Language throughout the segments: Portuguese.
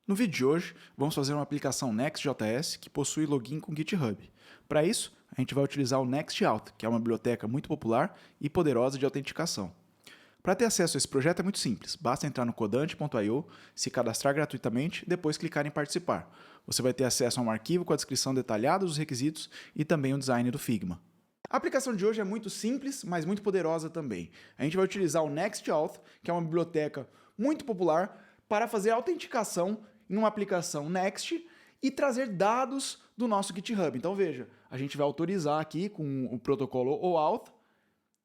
No vídeo de hoje, vamos fazer uma aplicação Next.js que possui login com GitHub. Para isso, a gente vai utilizar o NextAuth, que é uma biblioteca muito popular e poderosa de autenticação. Para ter acesso a esse projeto é muito simples, basta entrar no codante.io, se cadastrar gratuitamente e depois clicar em participar. Você vai ter acesso a um arquivo com a descrição detalhada dos requisitos e também o design do Figma. A aplicação de hoje é muito simples, mas muito poderosa também. A gente vai utilizar o NextAuth, que é uma biblioteca muito popular, para fazer a autenticação em uma aplicação Next e trazer dados do nosso GitHub. Então veja, a gente vai autorizar aqui com o protocolo OAuth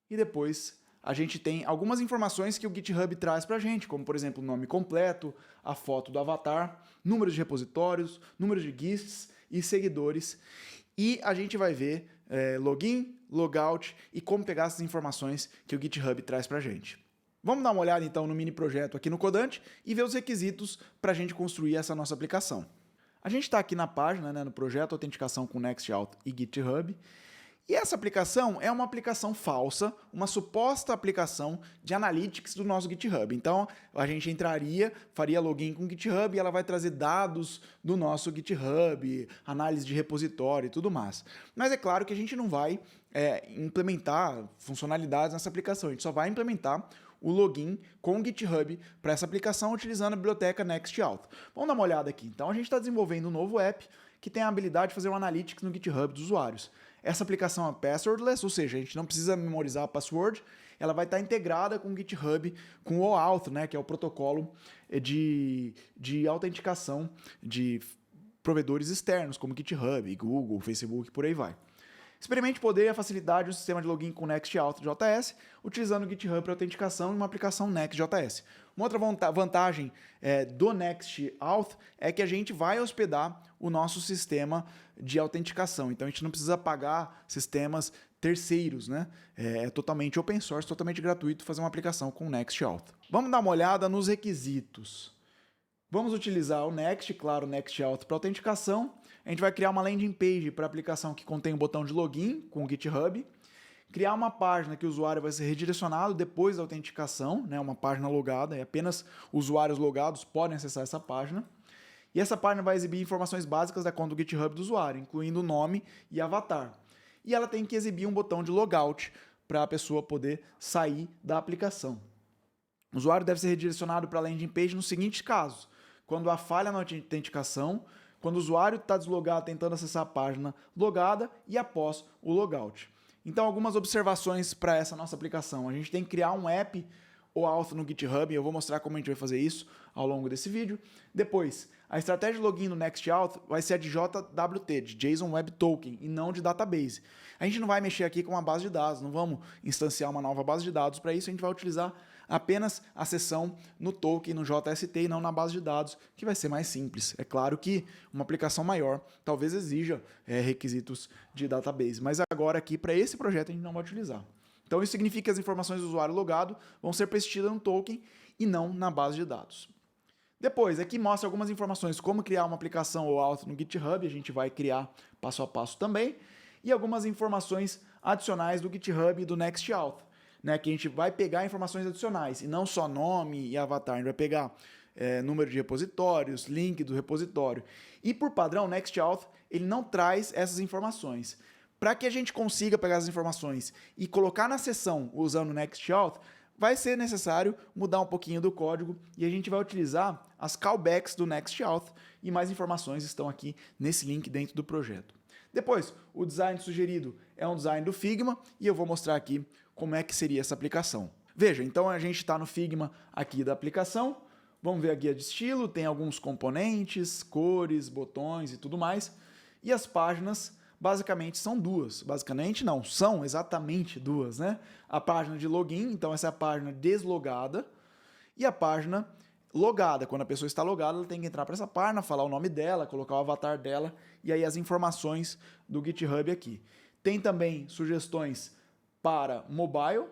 e depois a gente tem algumas informações que o GitHub traz para a gente, como por exemplo o nome completo, a foto do avatar, número de repositórios, número de guists e seguidores. E a gente vai ver login, logout e como pegar essas informações que o GitHub traz para a gente. Vamos dar uma olhada então no mini projeto aqui no Codante e ver os requisitos para a gente construir essa nossa aplicação. A gente está aqui na página, no projeto Autenticação com NextAuth e GitHub. E essa aplicação é uma aplicação falsa, uma suposta aplicação de Analytics do nosso GitHub. Então, a gente entraria, faria login com o GitHub e ela vai trazer dados do nosso GitHub, análise de repositório e tudo mais. Mas é claro que a gente não vai implementar funcionalidades nessa aplicação, a gente só vai implementar o login com o GitHub para essa aplicação utilizando a biblioteca NextAuth. Vamos dar uma olhada aqui. Então, a gente está desenvolvendo um novo app que tem a habilidade de fazer um Analytics no GitHub dos usuários. Essa aplicação é passwordless, ou seja, a gente não precisa memorizar a password, ela vai estar integrada com o GitHub, com o OAuth, que é o protocolo de autenticação de provedores externos, como GitHub, Google, Facebook, por aí vai. Experimente o poder e a facilidade do sistema de login com NextAuth.js, utilizando o GitHub para autenticação em uma aplicação Next.js. Uma outra vantagem do NextAuth é que a gente vai hospedar o nosso sistema de autenticação. Então a gente não precisa pagar sistemas terceiros, É totalmente open source, totalmente gratuito fazer uma aplicação com NextAuth. Vamos dar uma olhada nos requisitos. Vamos utilizar o Next, claro, o NextAuth para autenticação. A gente vai criar uma landing page para a aplicação que contém o botão de login com o GitHub. Criar uma página que o usuário vai ser redirecionado depois da autenticação, uma página logada, e apenas usuários logados podem acessar essa página. E essa página vai exibir informações básicas da conta do GitHub do usuário, incluindo o nome e avatar. E ela tem que exibir um botão de logout para a pessoa poder sair da aplicação. O usuário deve ser redirecionado para a landing page nos seguintes casos: quando há falha na autenticação, quando o usuário está deslogado tentando acessar a página logada e após o logout. Então, algumas observações para essa nossa aplicação. A gente tem que criar um app OAuth no GitHub, eu vou mostrar como a gente vai fazer isso ao longo desse vídeo. Depois, a estratégia de login no NextAuth vai ser a de JWT, de JSON Web Token, e não de database. A gente não vai mexer aqui com uma base de dados, não vamos instanciar uma nova base de dados. Para isso, a gente vai utilizar apenas a seção no token, no JST, e não na base de dados, que vai ser mais simples. É claro que uma aplicação maior talvez exija requisitos de database, mas agora aqui, para esse projeto, a gente não vai utilizar. Então isso significa que as informações do usuário logado vão ser persistidas no token e não na base de dados. Depois, aqui mostra algumas informações como criar uma aplicação OAuth no GitHub, a gente vai criar passo a passo também, e algumas informações adicionais do GitHub e do NextAuth, que a gente vai pegar informações adicionais, e não só nome e avatar, a gente vai pegar número de repositórios, link do repositório. E por padrão, o NextAuth ele não traz essas informações. Para que a gente consiga pegar as informações e colocar na seção usando o NextAuth, vai ser necessário mudar um pouquinho do código e a gente vai utilizar as callbacks do NextAuth e mais informações estão aqui nesse link dentro do projeto. Depois, o design sugerido é um design do Figma e eu vou mostrar aqui como é que seria essa aplicação. Veja, então a gente está no Figma aqui da aplicação, vamos ver a guia de estilo, tem alguns componentes, cores, botões e tudo mais, e as páginas basicamente são duas. Basicamente não, são exatamente duas, A página de login, então essa é a página deslogada, e a página logada. Quando a pessoa está logada, ela tem que entrar para essa página, falar o nome dela, colocar o avatar dela, e aí as informações do GitHub aqui. Tem também sugestões para mobile,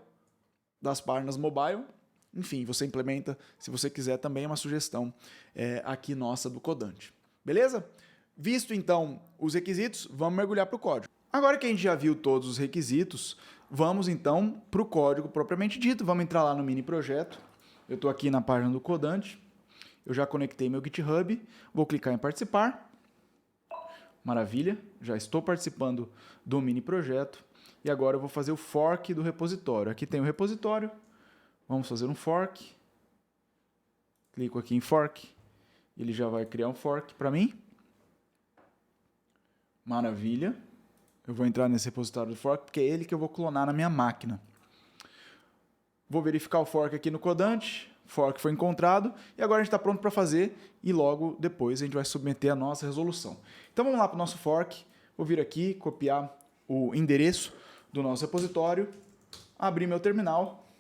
das páginas mobile. Enfim, você implementa, se você quiser, também uma sugestão aqui nossa do Codante. Beleza? Visto, então, os requisitos, vamos mergulhar para o código. Agora que a gente já viu todos os requisitos, vamos, então, para o código propriamente dito. Vamos entrar lá no mini projeto. Eu estou aqui na página do Codante. Eu já conectei meu GitHub, vou clicar em participar. Maravilha, já estou participando do mini projeto. E agora eu vou fazer o fork do repositório. Aqui tem o repositório, vamos fazer um fork. Clico aqui em fork, ele já vai criar um fork para mim. Maravilha. Eu vou entrar nesse repositório do fork, porque é ele que eu vou clonar na minha máquina. Vou verificar o fork aqui no Codante. Fork foi encontrado. E agora a gente está pronto para fazer. E logo depois a gente vai submeter a nossa resolução. Então vamos lá para o nosso fork. Vou vir aqui, copiar o endereço do nosso repositório. Abrir meu terminal.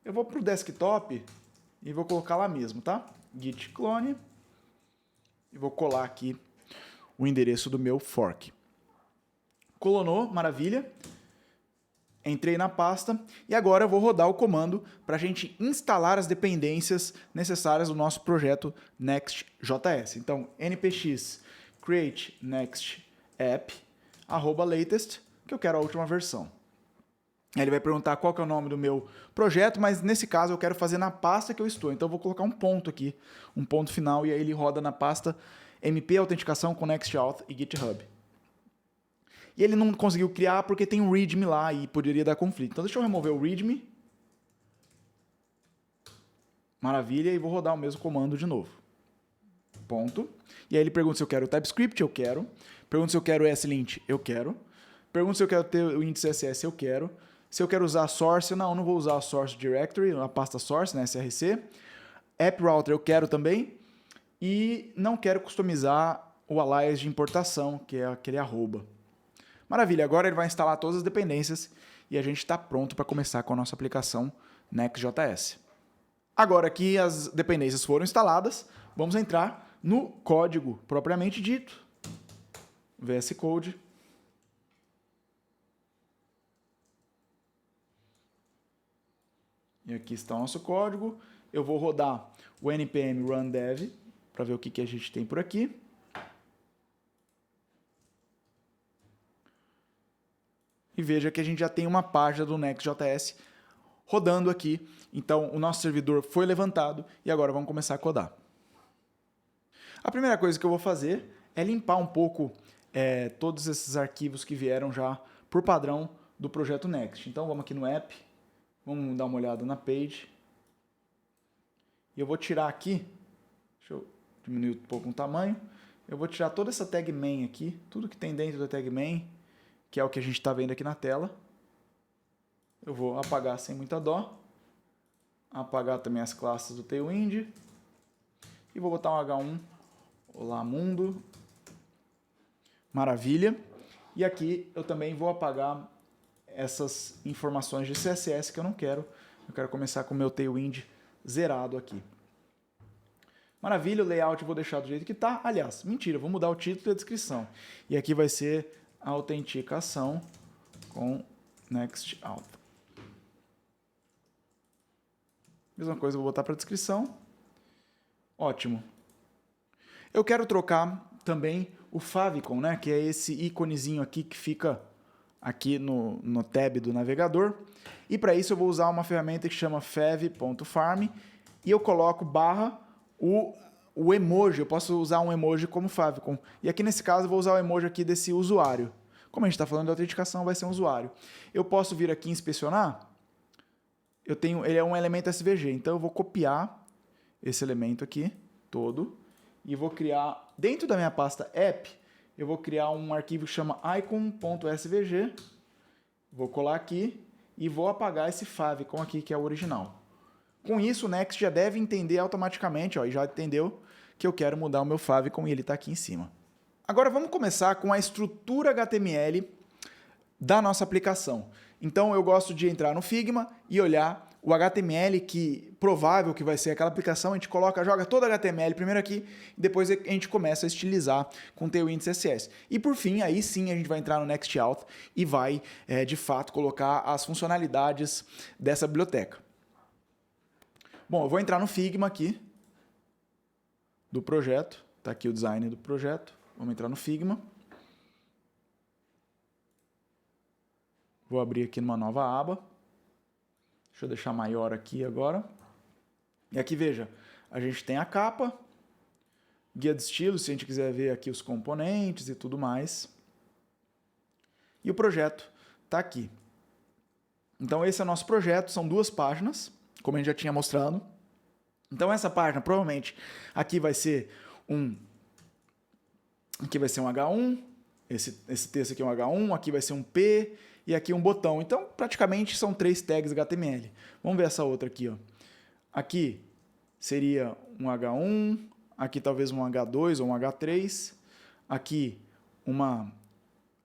Eu vou para o desktop e vou colocar lá mesmo, tá? Git clone. E vou colar aqui o endereço do meu fork. Clonou, maravilha. Entrei na pasta e agora eu vou rodar o comando para a gente instalar as dependências necessárias do nosso projeto Next.js. Então, npx create next app @latest, que eu quero a última versão. Aí ele vai perguntar qual que é o nome do meu projeto, mas nesse caso eu quero fazer na pasta que eu estou. Então eu vou colocar um ponto aqui, um ponto final, e aí ele roda na pasta mp autenticação com NextAuth e GitHub. E ele não conseguiu criar porque tem um readme lá e poderia dar conflito. Então deixa eu remover o readme. Maravilha, e vou rodar o mesmo comando de novo. Ponto. E aí ele pergunta se eu quero o TypeScript, eu quero. Pergunta se eu quero o ESLint, eu quero. Pergunta se eu quero ter o índice CSS, eu quero. Se eu quero usar a source, não vou usar a source directory, a pasta source, né, src. App router eu quero também. E não quero customizar o alias de importação, que é aquele arroba. Maravilha, agora ele vai instalar todas as dependências e a gente está pronto para começar com a nossa aplicação Next.js. Agora que as dependências foram instaladas, vamos entrar no código propriamente dito. VS Code. E aqui está o nosso código. Eu vou rodar o npm run dev para ver o que a gente tem por aqui. E veja que a gente já tem uma página do Next.js rodando aqui. Então, o nosso servidor foi levantado e agora vamos começar a codar. A primeira coisa que eu vou fazer é limpar um pouco todos esses arquivos que vieram já por padrão do projeto Next. Então, vamos aqui no app, vamos dar uma olhada na page. E eu vou tirar aqui, deixa eu diminuir um pouco o tamanho, eu vou tirar toda essa tag main aqui, tudo que tem dentro da tag main, que é o que a gente está vendo aqui na tela. Eu vou apagar sem muita dó. Apagar também as classes do Tailwind. E vou botar um H1. Olá, mundo. Maravilha. E aqui eu também vou apagar essas informações de CSS que eu não quero. Eu quero começar com o meu Tailwind zerado aqui. Maravilha, o layout eu vou deixar do jeito que está. Aliás, mentira, vou mudar o título e a descrição. E aqui vai ser autenticação com NextAuth. Mesma coisa, eu vou botar para a descrição. Ótimo. Eu quero trocar também o favicon, né, que é esse íconezinho aqui que fica aqui no tab do navegador. E para isso eu vou usar uma ferramenta que chama fav.farm e eu coloco barra o emoji. Eu posso usar um emoji como favicon. E aqui nesse caso eu vou usar o emoji aqui desse usuário. Como a gente está falando de autenticação, vai ser um usuário. Eu posso vir aqui inspecionar. Ele é um elemento SVG, então eu vou copiar esse elemento aqui todo e vou criar, dentro da minha pasta app, eu vou criar um arquivo que chama icon.svg, vou colar aqui e vou apagar esse favicon aqui, que é o original. Com isso, o Next já deve entender automaticamente, ó, e já entendeu que eu quero mudar o meu favicon e ele está aqui em cima. Agora vamos começar com a estrutura HTML da nossa aplicação. Então eu gosto de entrar no Figma e olhar o HTML provável que vai ser aquela aplicação, a gente joga todo o HTML primeiro aqui, e depois a gente começa a estilizar com o Tailwind CSS. E por fim, aí sim a gente vai entrar no NextAuth e vai, de fato, colocar as funcionalidades dessa biblioteca. Bom, eu vou entrar no Figma aqui, do projeto, está aqui o design do projeto, vamos entrar no Figma. Vou abrir aqui numa nova aba. Deixa eu deixar maior aqui agora. E aqui, veja, a gente tem a capa, guia de estilo, se a gente quiser ver aqui os componentes e tudo mais. E o projeto está aqui. Então esse é o nosso projeto, são 2 páginas, como a gente já tinha mostrado. Então essa página, provavelmente, aqui vai ser um H1, esse texto aqui é um H1, aqui vai ser um P e aqui um botão. Então praticamente são 3 tags HTML. Vamos ver essa outra aqui, ó. Aqui seria um H1, aqui talvez um H2 ou um H3, aqui uma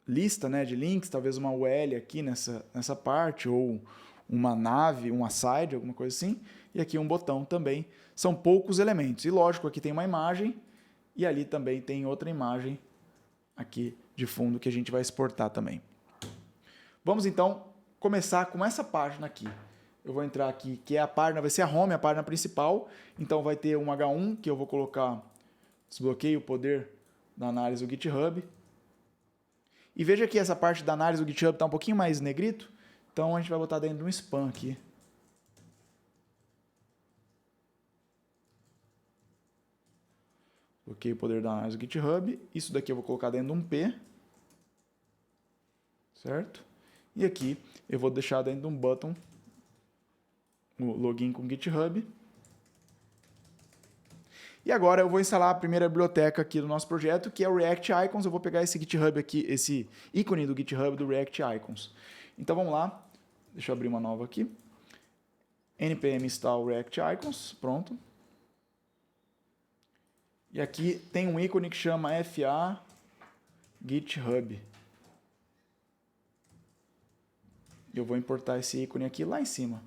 lista, né, de links, talvez uma UL aqui nessa parte, ou uma nave, uma side, alguma coisa assim, e aqui um botão também. São poucos elementos. E lógico, aqui tem uma imagem, e ali também tem outra imagem aqui de fundo que a gente vai exportar também. Vamos então começar com essa página aqui. Eu vou entrar aqui, que é a página, vai ser a home, a página principal. Então vai ter um H1, que eu vou colocar, desbloqueio o poder da análise do GitHub. E veja que essa parte da análise do GitHub está um pouquinho mais negrito, então a gente vai botar dentro de um spam aqui. Coloquei o poder da análise do GitHub, isso daqui eu vou colocar dentro de um P, certo? E aqui eu vou deixar dentro de um button o login com GitHub. E agora eu vou instalar a primeira biblioteca aqui do nosso projeto, que é o React Icons. Eu vou pegar esse GitHub aqui, esse ícone do GitHub do React Icons. Então vamos lá, deixa eu abrir uma nova aqui. npm install React Icons, pronto. E aqui tem um ícone que chama FA GitHub. Eu vou importar esse ícone aqui lá em cima.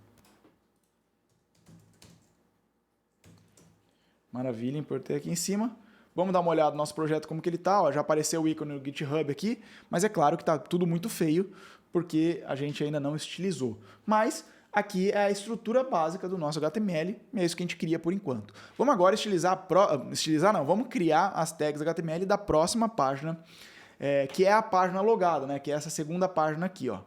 Maravilha, importei aqui em cima. Vamos dar uma olhada no nosso projeto como que ele está. Já apareceu o ícone do GitHub aqui, mas é claro que está tudo muito feio, porque a gente ainda não estilizou. Mas aqui é a estrutura básica do nosso HTML, é isso que a gente cria por enquanto. Vamos agora vamos criar as tags HTML da próxima página, que é a página logada, né? Que é essa segunda página aqui, ó.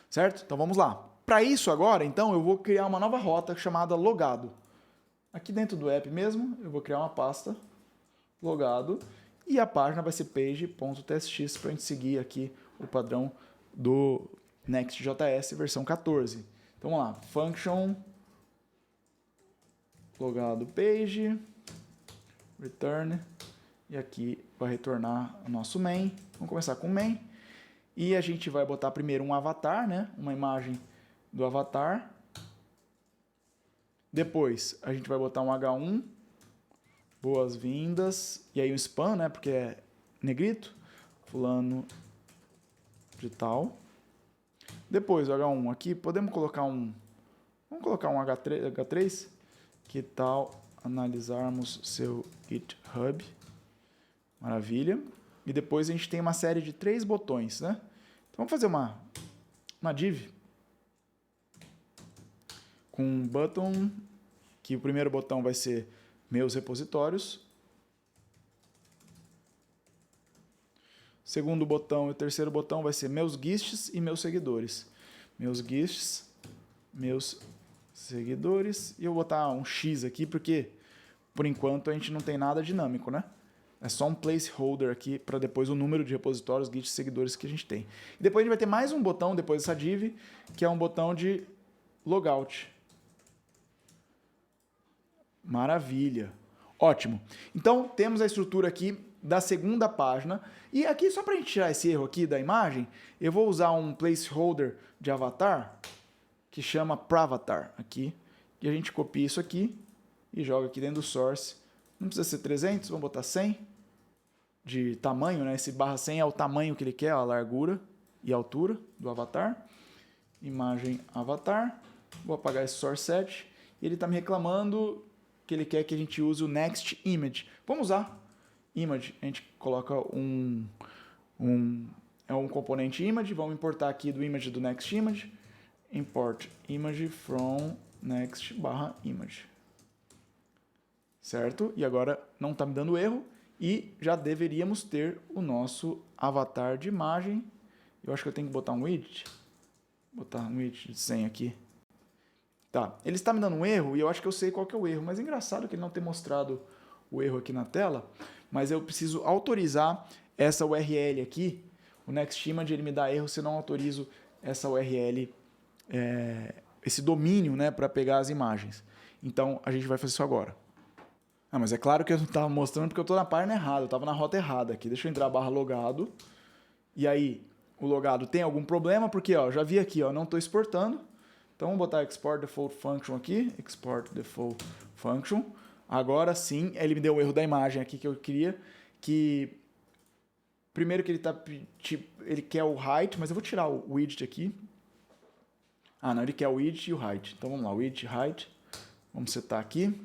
Certo? Então vamos lá. Para isso agora, então, eu vou criar uma nova rota chamada logado. Aqui dentro do app mesmo, eu vou criar uma pasta, logado, e a página vai ser page.txt para a gente seguir aqui o padrão do Next.js versão 14. Então vamos lá, function logado page, return, e aqui vai retornar o nosso main. Vamos começar com o main, e a gente vai botar primeiro um avatar, né? Uma imagem do avatar. Depois, a gente vai botar um H1, boas-vindas, e aí um spam, né, porque é negrito, fulano de tal. Depois, o H1 aqui, podemos colocar vamos colocar um H3, que tal analisarmos seu GitHub, maravilha. E depois a gente tem uma série de 3 botões, né? Então vamos fazer uma div com um button, que o primeiro botão vai ser meus repositórios. O segundo botão e o terceiro botão vai ser meus guists e meus seguidores. Meus guists, meus seguidores. E eu vou botar um X aqui, porque por enquanto a gente não tem nada dinâmico, né? É só um placeholder aqui para depois o número de repositórios, guists e seguidores que a gente tem. E depois a gente vai ter mais um botão depois dessa div, que é um botão de logout. Maravilha. Ótimo. Então, temos a estrutura aqui da segunda página. E aqui, só para a gente tirar esse erro aqui da imagem, eu vou usar um placeholder de avatar, que chama pravatar aqui. E a gente copia isso aqui e joga aqui dentro do source. Não precisa ser 300, vamos botar 100 de tamanho, né? Esse barra 100 é o tamanho que ele quer, a largura e a altura do avatar. Imagem avatar. Vou apagar esse source set. E ele está me reclamando que ele quer que a gente use o next image. Vamos usar image. A gente coloca um componente image. Vamos importar aqui do image do next image. Import image from next barra image. Certo? E agora não está me dando erro. E já deveríamos ter o nosso avatar de imagem. Eu acho que eu tenho que botar um widget. Botar um widget de 100 aqui. Tá, ele está me dando um erro e eu acho que eu sei qual que é o erro, mas é engraçado que ele não ter mostrado o erro aqui na tela, mas eu preciso autorizar essa URL aqui. O NextImage ele me dá erro se eu não autorizo essa URL, esse domínio, né, para pegar as imagens. Então a gente vai fazer isso agora. Ah, mas é claro que eu não estava mostrando porque eu estou na página errada, eu estava na rota errada aqui. Deixa eu entrar /logado. E aí, o logado tem algum problema, porque ó, já vi aqui, ó, não estou exportando. Então vamos botar export default function aqui, export default function. Agora sim, ele me deu o erro da imagem aqui que eu queria, que primeiro que ele quer o height, mas eu vou tirar o widget aqui. Ah, não, ele quer o widget e o height. Então vamos lá, widget, height. Vamos setar aqui.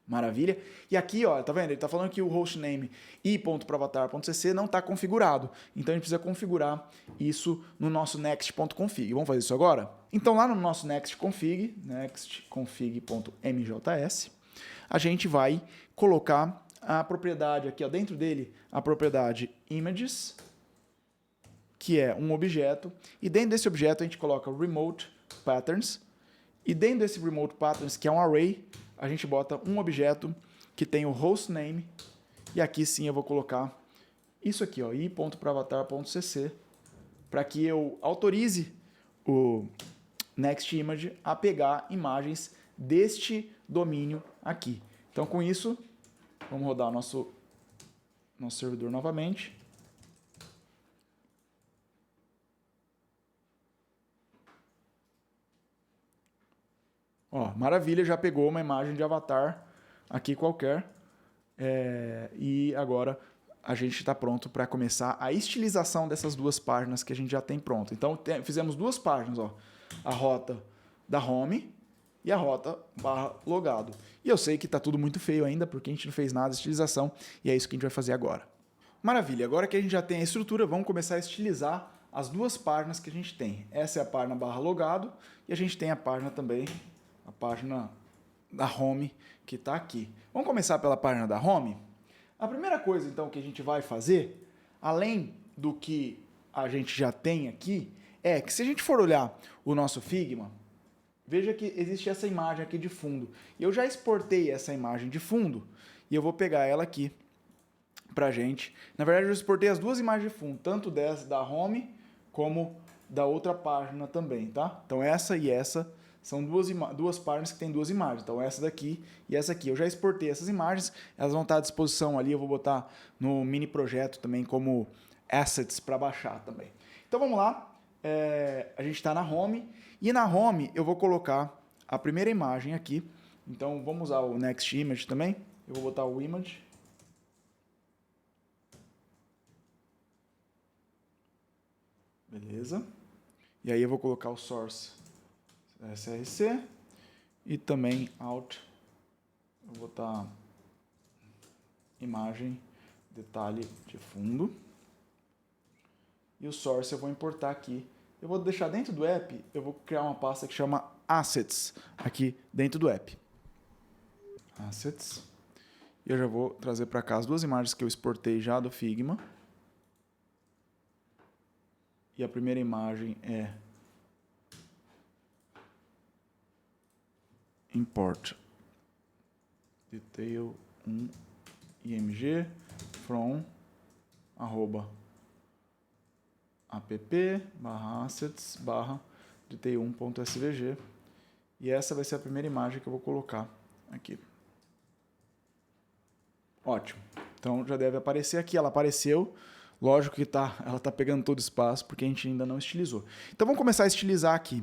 Maravilha. E aqui, ó, tá vendo? Ele está falando que o hostname i.proavatar.cc não está configurado. Então a gente precisa configurar isso no nosso next.config. Vamos fazer isso agora? Então lá no nosso next.config, nextconfig.mjs, a gente vai colocar a propriedade aqui, ó, dentro dele, a propriedade images, que é um objeto, e dentro desse objeto a gente coloca remote patterns, e dentro desse remote patterns, que é um array, a gente bota um objeto que tem o hostname, e aqui sim eu vou colocar isso aqui, ó, i.proavatar.cc, para que eu autorize o NextImage a pegar imagens deste domínio aqui. Então com isso, vamos rodar o nosso servidor novamente. Ó, maravilha, já pegou uma imagem de avatar aqui qualquer. E agora a gente está pronto para começar a estilização dessas duas páginas que a gente já tem pronto. Então fizemos duas páginas, ó, a rota da home e a rota /logado. E eu sei que está tudo muito feio ainda porque a gente não fez nada de estilização e é isso que a gente vai fazer agora. Maravilha, agora que a gente já tem a estrutura, vamos começar a estilizar as duas páginas que a gente tem. Essa é a página /logado e a gente tem a página também, a página da home que está aqui. Vamos começar pela página da home? A primeira coisa, então, que a gente vai fazer, além do que a gente já tem aqui, é que se a gente for olhar o nosso Figma, veja que existe essa imagem aqui de fundo. Eu já exportei essa imagem de fundo e eu vou pegar ela aqui pra gente. Na verdade, eu exportei as duas imagens de fundo, tanto dessa da home como da outra página também, tá? Então essa e essa são duas páginas que tem duas imagens. Então essa daqui e essa aqui. Eu já exportei essas imagens, elas vão estar à disposição ali, eu vou botar no mini projeto também como assets para baixar também. Então vamos lá, a gente está na home, e na home eu vou colocar a primeira imagem aqui. Então vamos usar o next image também, eu vou botar o image. Beleza. E aí eu vou colocar o source src e também out. Eu vou botar imagem, detalhe de fundo. E o source eu vou importar aqui. Eu vou deixar dentro do app, eu vou criar uma pasta que chama assets aqui dentro do app. Assets. E eu já vou trazer para cá as duas imagens que eu exportei já do Figma. E a primeira imagem é import detail 1 img from @app/assets/detail1.svg, e essa vai ser a primeira imagem que eu vou colocar aqui. Ótimo. Então já deve aparecer aqui, ela apareceu. Lógico que ela está pegando todo o espaço porque a gente ainda não estilizou. Então vamos começar a estilizar aqui.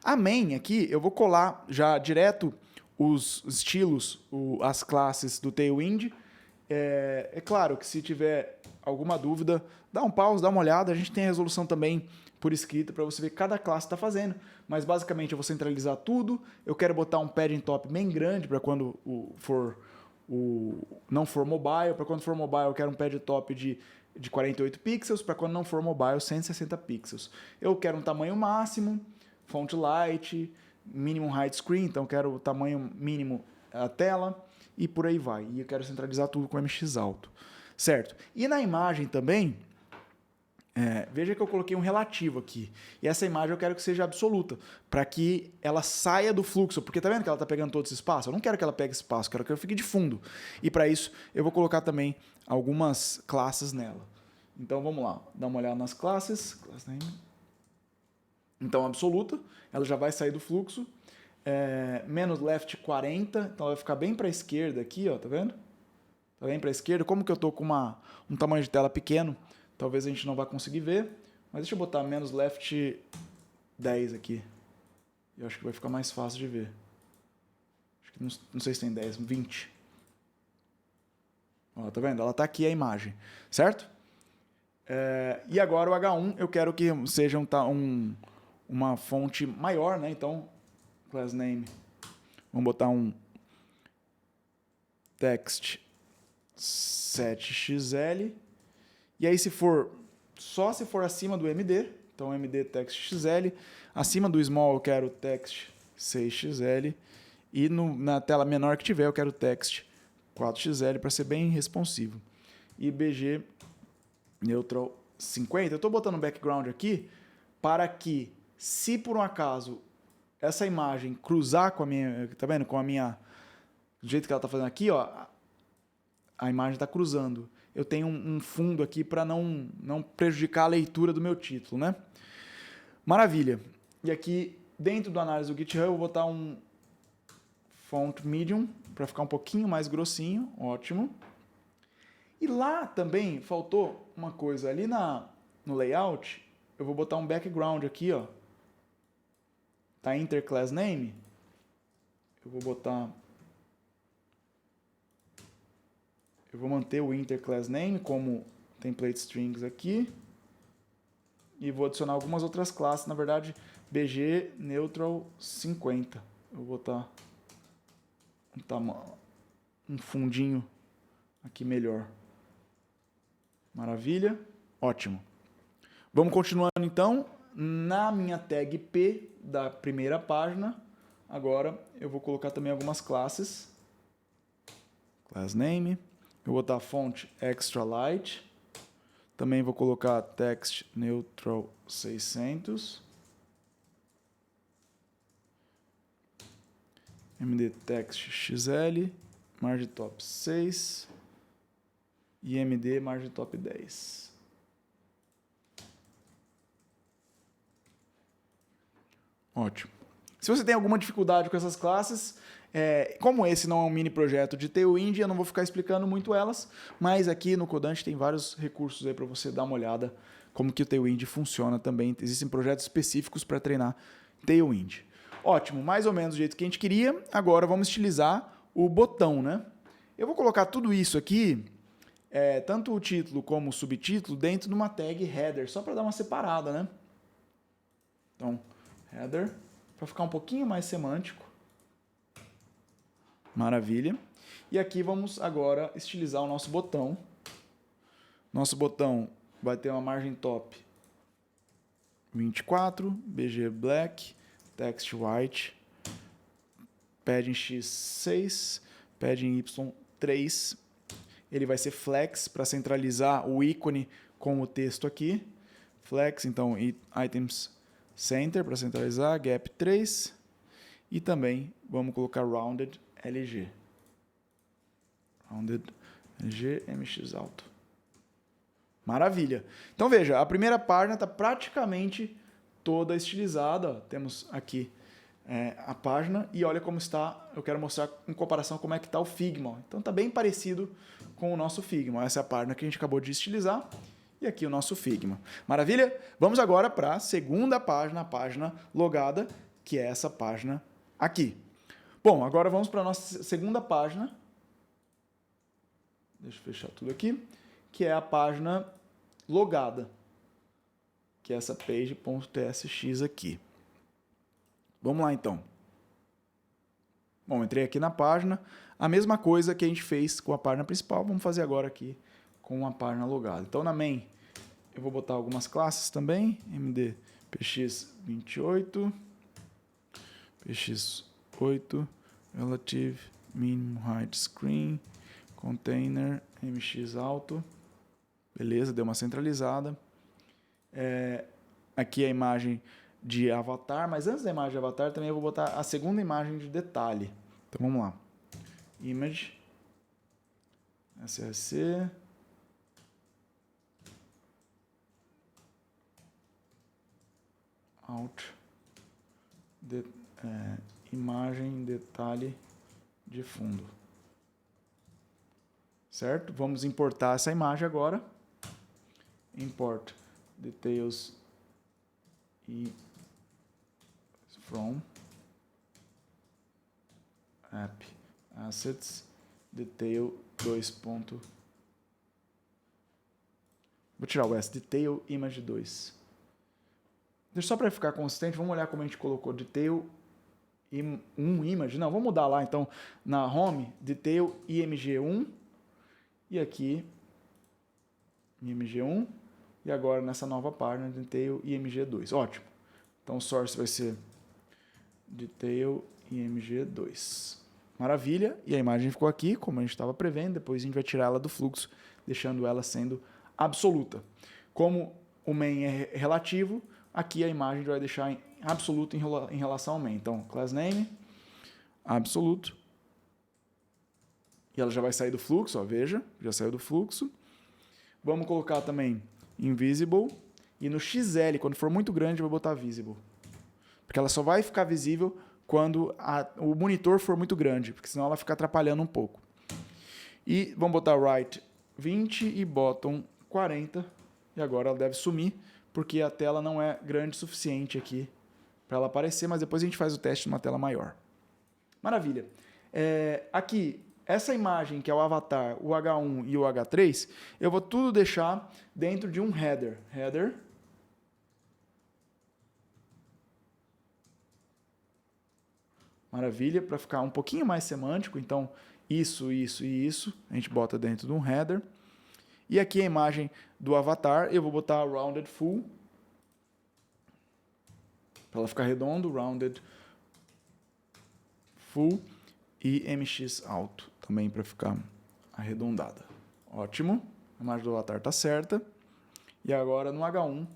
A main aqui, eu vou colar já direto os estilos, as classes do Tailwind. É claro que se tiver alguma dúvida, dá um pause, dá uma olhada. A gente tem a resolução também por escrito para você ver o que cada classe está fazendo. Mas basicamente eu vou centralizar tudo. Eu quero botar um padding top bem grande para quando não for mobile. Para quando for mobile eu quero um padding top de 48 pixels, para quando não for mobile, 160 pixels. Eu quero um tamanho máximo, font light, minimum height screen, então eu quero o tamanho mínimo da tela, e por aí vai. E eu quero centralizar tudo com MX alto, certo? E na imagem também, Veja que eu coloquei um relativo aqui. E essa imagem eu quero que seja absoluta, para que ela saia do fluxo. Porque tá vendo que ela está pegando todo esse espaço? Eu não quero que ela pegue espaço, quero que ela fique de fundo. E para isso eu vou colocar também algumas classes nela. Então vamos lá, dá uma olhada nas classes. Então absoluta, ela já vai sair do fluxo. Menos left 40, então ela vai ficar bem para a esquerda aqui, ó, tá vendo? Tá bem para a esquerda. Como que eu tô com um tamanho de tela pequeno, talvez a gente não vá conseguir ver, mas deixa eu botar menos left 10 aqui. Eu acho que vai ficar mais fácil de ver. Acho que não sei se tem 10, 20. Ó, tá vendo? Ela tá aqui a imagem, certo? E agora o H1 eu quero que seja uma fonte maior, né? Então, class name, vamos botar um text 7xl. E aí só se for acima do MD, então MD text XL, acima do small eu quero text 6xl e na tela menor que tiver eu quero text 4xl para ser bem responsivo. E BG neutral 50. Eu estou botando um background aqui para que, se por um acaso essa imagem cruzar com a minha, tá vendo? Com a minha, do jeito que ela está fazendo aqui, ó, a imagem está cruzando. Eu tenho um fundo aqui para não prejudicar a leitura do meu título, né? Maravilha. E aqui, dentro do análise do GitHub, eu vou botar um font medium para ficar um pouquinho mais grossinho. Ótimo. E lá também faltou uma coisa. Ali no layout, eu vou botar um background aqui, ó. Tá enter class name. Eu vou manter o enter class name como template strings aqui. E vou adicionar algumas outras classes, na verdade, BG neutral 50. Eu vou botar um fundinho aqui melhor. Maravilha. Ótimo. Vamos continuando então. Na minha tag P da primeira página, agora eu vou colocar também algumas classes. Class name. Eu vou botar font extra light. Também vou colocar text neutral 600. MD text XL. Margin top 6. E MD margin top 10. Ótimo. Se você tem alguma dificuldade com essas classes, como esse não é um mini projeto de Tailwind, eu não vou ficar explicando muito elas, mas aqui no Codant tem vários recursos aí para você dar uma olhada como que o Tailwind funciona também. Existem projetos específicos para treinar Tailwind. Ótimo, mais ou menos do jeito que a gente queria. Agora vamos estilizar o botão, né? Eu vou colocar tudo isso aqui, tanto o título como o subtítulo, dentro de uma tag header, só para dar uma separada, né? Então, header, para ficar um pouquinho mais semântico. Maravilha. E aqui vamos agora estilizar o nosso botão. Nosso botão vai ter uma margem top 24, BG black, text white, padding x 6, padding y 3. Ele vai ser flex para centralizar o ícone com o texto aqui. Flex, então, items center para centralizar, gap 3. E também vamos colocar rounded LG. Rounded LG MX alto. Maravilha. Então veja, a primeira página está praticamente toda estilizada. Temos aqui a página e olha como está. Eu quero mostrar em comparação como é que está o Figma. Então está bem parecido com o nosso Figma. Essa é a página que a gente acabou de estilizar. E aqui o nosso Figma. Maravilha? Vamos agora para a segunda página, a página logada, que é essa página aqui. Bom, agora vamos para a nossa segunda página. Deixa eu fechar tudo aqui. Que é a página logada. Que é essa page.tsx aqui. Vamos lá, então. Bom, entrei aqui na página. A mesma coisa que a gente fez com a página principal, vamos fazer agora aqui com a página logada. Então, na main, eu vou botar algumas classes também. MD px28, px8, relative, minimum height screen, container, mx alto. Beleza, deu uma centralizada. Aqui a imagem de avatar, mas antes da imagem de avatar também eu vou botar a segunda imagem de detalhe. Então vamos lá. Image, src, alt, imagem detalhe de fundo. Certo? Vamos importar essa imagem agora. Import details e from app assets detail 2. Vou tirar o S, detail image 2. Só para ficar consistente, vamos olhar como a gente colocou detail image. Não, vamos mudar lá então na home, detail img1 e aqui img1 e agora nessa nova página detail img2. Ótimo. Então o source vai ser detail img2. Maravilha. E a imagem ficou aqui, como a gente estava prevendo. Depois a gente vai tirar ela do fluxo, deixando ela sendo absoluta. Como o main é relativo, aqui a imagem a gente vai deixar em absoluto em relação ao main. Então, class name, absoluto. E ela já vai sair do fluxo, ó, veja, já saiu do fluxo. Vamos colocar também invisible. E no XL, quando for muito grande, eu vou botar visible. Porque ela só vai ficar visível quando o monitor for muito grande, porque senão ela fica atrapalhando um pouco. E vamos botar right 20 e bottom 40. E agora ela deve sumir, porque a tela não é grande o suficiente aqui para ela aparecer, mas depois a gente faz o teste numa tela maior. Maravilha. Aqui, essa imagem que é o avatar, o H1 e o H3, eu vou tudo deixar dentro de um header. Header. Maravilha, para ficar um pouquinho mais semântico, então isso, isso e isso, a gente bota dentro de um header. E aqui a imagem do avatar, eu vou botar rounded full, para ela ficar redondo, rounded full, e mx alto, também para ficar arredondada. Ótimo, a imagem do avatar está certa. E agora no H1,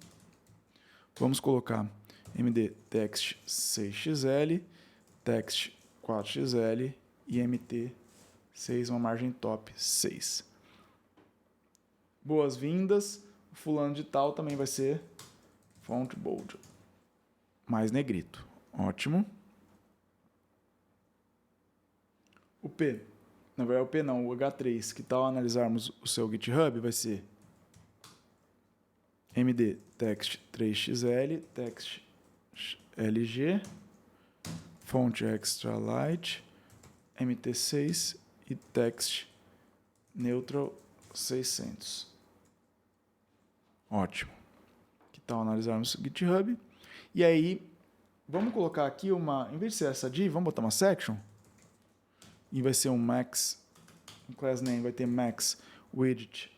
vamos colocar md text 6xl, text 4xl e mt 6, uma margem top 6. Boas-vindas, o fulano de tal também vai ser font bold, mais negrito. Ótimo. O P, na verdade o P não, o H3, que tal analisarmos o seu GitHub, vai ser md text 3xl, text lg, font extra light, mt6 e text neutral 600. Ótimo. Que tal analisarmos o GitHub? E aí, vamos colocar aqui uma, em vez de ser essa div, vamos botar uma section. E vai ser um max, um class name vai ter max widget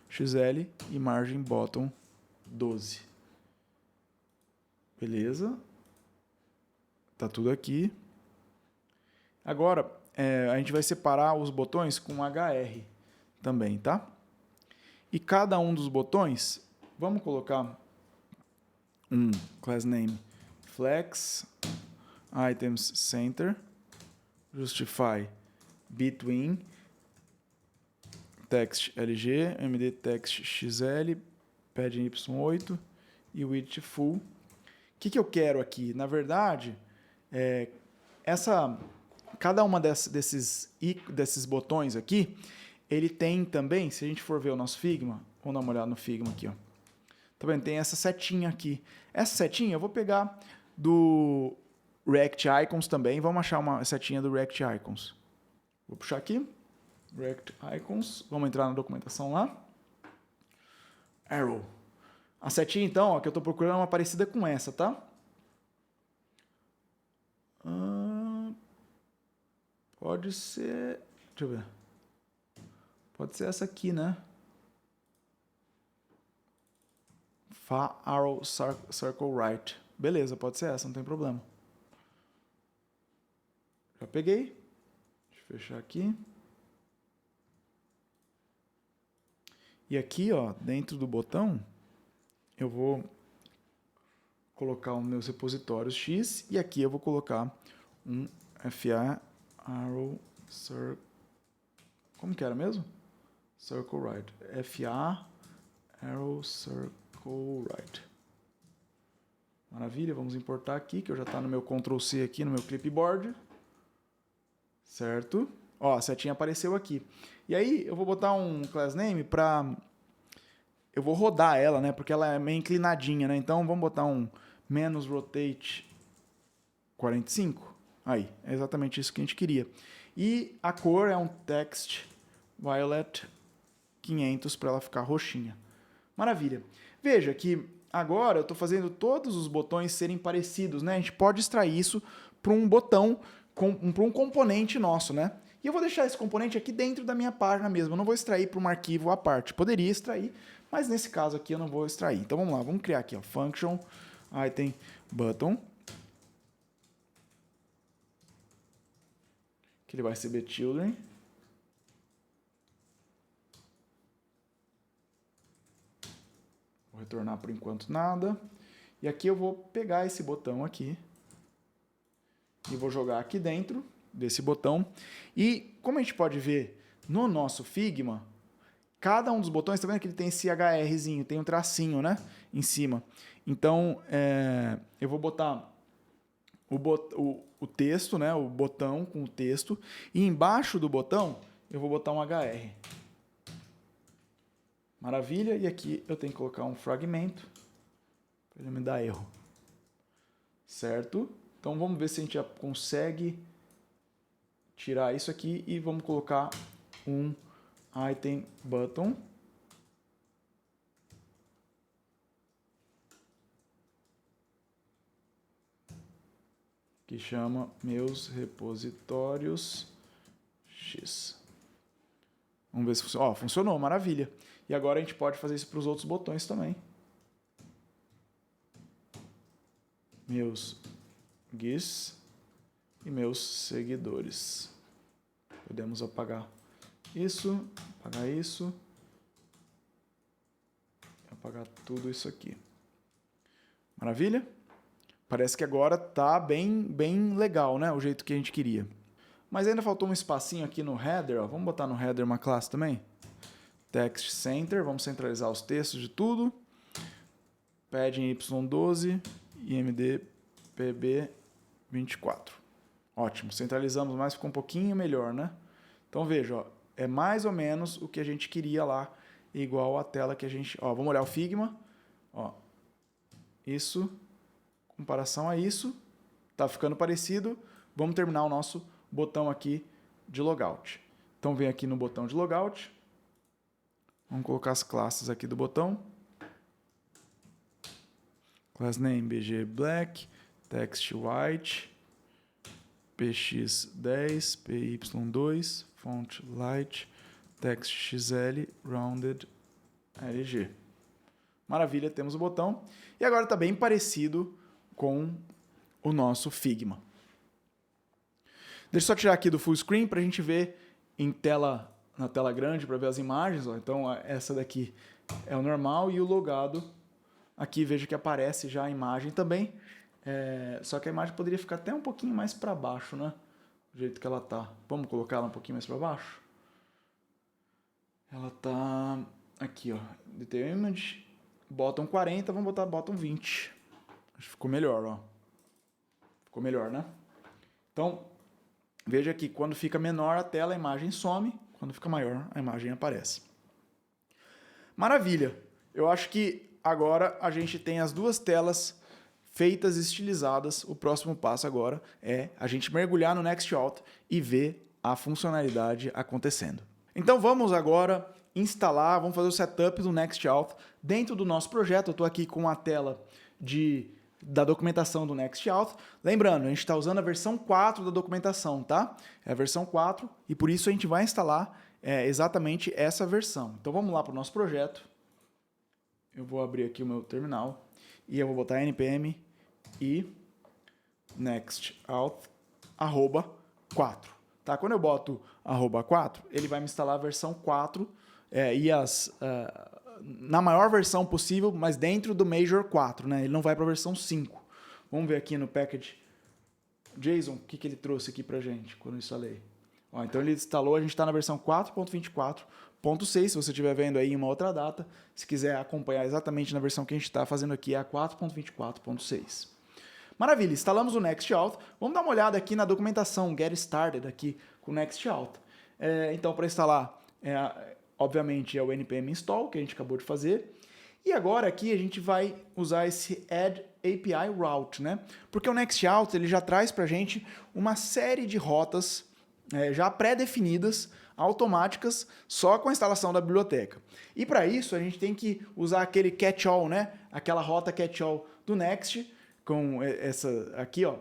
xl e margem bottom 12. Beleza? Tá tudo aqui. Agora, a gente vai separar os botões com hr também, tá? E cada um dos botões, vamos colocar um class name flex items center, justify between, text lg, md text xl, padding y8 e width full. O que eu quero aqui? Na verdade, cada uma desses botões aqui, ele tem também, se a gente for ver o nosso Figma, vamos dar uma olhada no Figma aqui, ó. Tá vendo? Tem essa setinha aqui. Essa setinha eu vou pegar do React Icons também. Vamos achar uma setinha do React Icons. Vou puxar aqui. React Icons. Vamos entrar na documentação lá. Arrow. A setinha, então, ó, que eu estou procurando é uma parecida com essa, tá? Pode ser... Deixa eu ver. Pode ser essa aqui, né? Far arrow circle right. Beleza, pode ser essa, não tem problema. Já peguei. Deixa eu fechar aqui. E aqui, ó, dentro do botão, eu vou colocar os meus repositórios X e aqui eu vou colocar um FA arrow circle. Como que era mesmo? Circle right. FA arrow circle right. Maravilha, vamos importar aqui, que eu já está no meu Ctrl C aqui no meu clipboard. Certo? Ó, a setinha apareceu aqui. E aí eu vou botar um class name para... Eu vou rodar ela, né? Porque ela é meio inclinadinha, né? Então vamos botar um -rotate 45. Aí, é exatamente isso que a gente queria. E a cor é um text violet 500 para ela ficar roxinha. Maravilha. Veja que agora eu estou fazendo todos os botões serem parecidos, né? A gente pode extrair isso para um botão, para um componente nosso, né? E eu vou deixar esse componente aqui dentro da minha página mesmo. Eu não vou extrair para um arquivo à parte. Poderia extrair, mas nesse caso aqui eu não vou extrair. Então vamos lá, vamos criar aqui, ó, function item button, que ele vai receber children. Vou retornar por enquanto nada. E aqui eu vou pegar esse botão aqui e vou jogar aqui dentro desse botão. E como a gente pode ver no nosso Figma, cada um dos botões, tá vendo que ele tem esse HRzinho, tem um tracinho, né, em cima. Então, eu vou botar o texto, né, o botão com o texto, e embaixo do botão eu vou botar um HR. Maravilha, e aqui eu tenho que colocar um fragmento para ele me dar erro. Certo? Então vamos ver se a gente já consegue tirar isso aqui e vamos colocar um item button. Que chama meus repositórios X. Vamos ver se funciona. Ó, funcionou, maravilha. E agora a gente pode fazer isso para os outros botões também. Meus GIFs e meus seguidores. Podemos apagar isso, apagar tudo isso aqui. Maravilha? Parece que agora tá bem legal, né? O jeito que a gente queria. Mas ainda faltou um espacinho aqui no header, ó. Vamos botar no header uma classe também? Text Center, vamos centralizar os textos de tudo. Padding Y12, IMD PB24. Ótimo, centralizamos mais, ficou um pouquinho melhor, né? Então veja, ó, é mais ou menos o que a gente queria lá, igual a tela que a gente... Ó, vamos olhar o Figma. Ó, isso, comparação a isso, tá ficando parecido. Vamos terminar o nosso botão aqui de logout. Então vem aqui no botão de logout. Vamos colocar as classes aqui do botão. Class name BG Black, Text White, PX10, PY2, Font Light, Text XL, Rounded LG. Maravilha, temos o botão. E agora está bem parecido com o nosso Figma. Deixa eu só tirar aqui do full screen para a gente ver em tela, na tela grande para ver as imagens. Ó. Então essa daqui é o normal e o logado. Aqui veja que aparece já a imagem também. Só que a imagem poderia ficar até um pouquinho mais para baixo, né? Do jeito que ela tá. Vamos colocar ela um pouquinho mais para baixo? Ela tá aqui, ó. Detail Image, bottom 40, vamos botar bottom 20. Acho que ficou melhor, ó. Ficou melhor, né? Então, veja que quando fica menor a tela, a imagem some. Quando fica maior, a imagem aparece. Maravilha! Eu acho que agora a gente tem as duas telas feitas e estilizadas. O próximo passo agora é a gente mergulhar no NextAuth e ver a funcionalidade acontecendo. Então vamos agora instalar, vamos fazer o setup do NextAuth dentro do nosso projeto. Eu estou aqui com a tela da documentação do NextAuth. Lembrando, a gente está usando a versão 4 da documentação, tá? É a versão 4 e por isso a gente vai instalar exatamente essa versão. Então vamos lá para o nosso projeto. Eu vou abrir aqui o meu terminal e eu vou botar npm e nextauth @4. Tá? Quando eu boto @4, ele vai me instalar a versão 4 na maior versão possível, mas dentro do Major 4, né? Ele não vai para a versão 5. Vamos ver aqui no package JSON o que ele trouxe aqui para a gente quando eu instalei. Ó, então ele instalou, a gente está na versão 4.24.6, se você estiver vendo aí em uma outra data. Se quiser acompanhar exatamente na versão que a gente está fazendo aqui, é a 4.24.6. Maravilha, instalamos o Nextauth. Vamos dar uma olhada aqui na documentação Get Started aqui com o Nextauth. Então, para instalar, obviamente, é o npm install, que a gente acabou de fazer. E agora aqui a gente vai usar esse add API route, né? Porque o Nextauth ele já traz para a gente uma série de rotas já pré-definidas, automáticas, só com a instalação da biblioteca. E para isso a gente tem que usar aquele catch-all, né? Aquela rota catch-all do Next, com essa aqui, ó,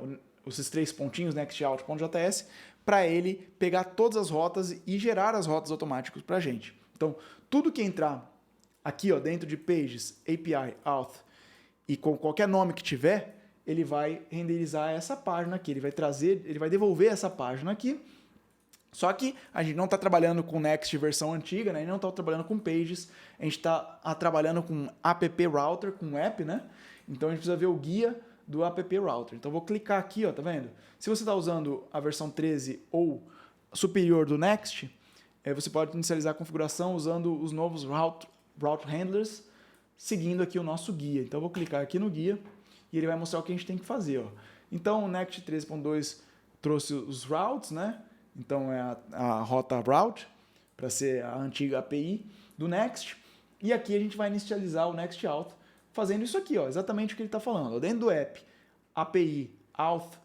esses 3 pontinhos, nextout.js, para ele pegar todas as rotas e gerar as rotas automáticas para a gente. Então, tudo que entrar aqui, ó, dentro de Pages, API, Auth, e com qualquer nome que tiver, ele vai renderizar essa página aqui, ele vai devolver essa página aqui. Só que a gente não está trabalhando com Next versão antiga, né? E não está trabalhando com Pages, a gente está trabalhando com app router, com app, né? Então a gente precisa ver o guia do app router. Então eu vou clicar aqui, ó, tá vendo? Se você está usando a versão 13 ou superior do Next, você pode inicializar a configuração usando os novos route handlers, seguindo aqui o nosso guia. Então eu vou clicar aqui no guia e ele vai mostrar o que a gente tem que fazer, ó. Então o Next 13.2 trouxe os routes, né? Então é a rota route, para ser a antiga API do Next. E aqui a gente vai inicializar o Nextauth fazendo isso aqui, ó, exatamente o que ele está falando. Dentro do app, API, Auth,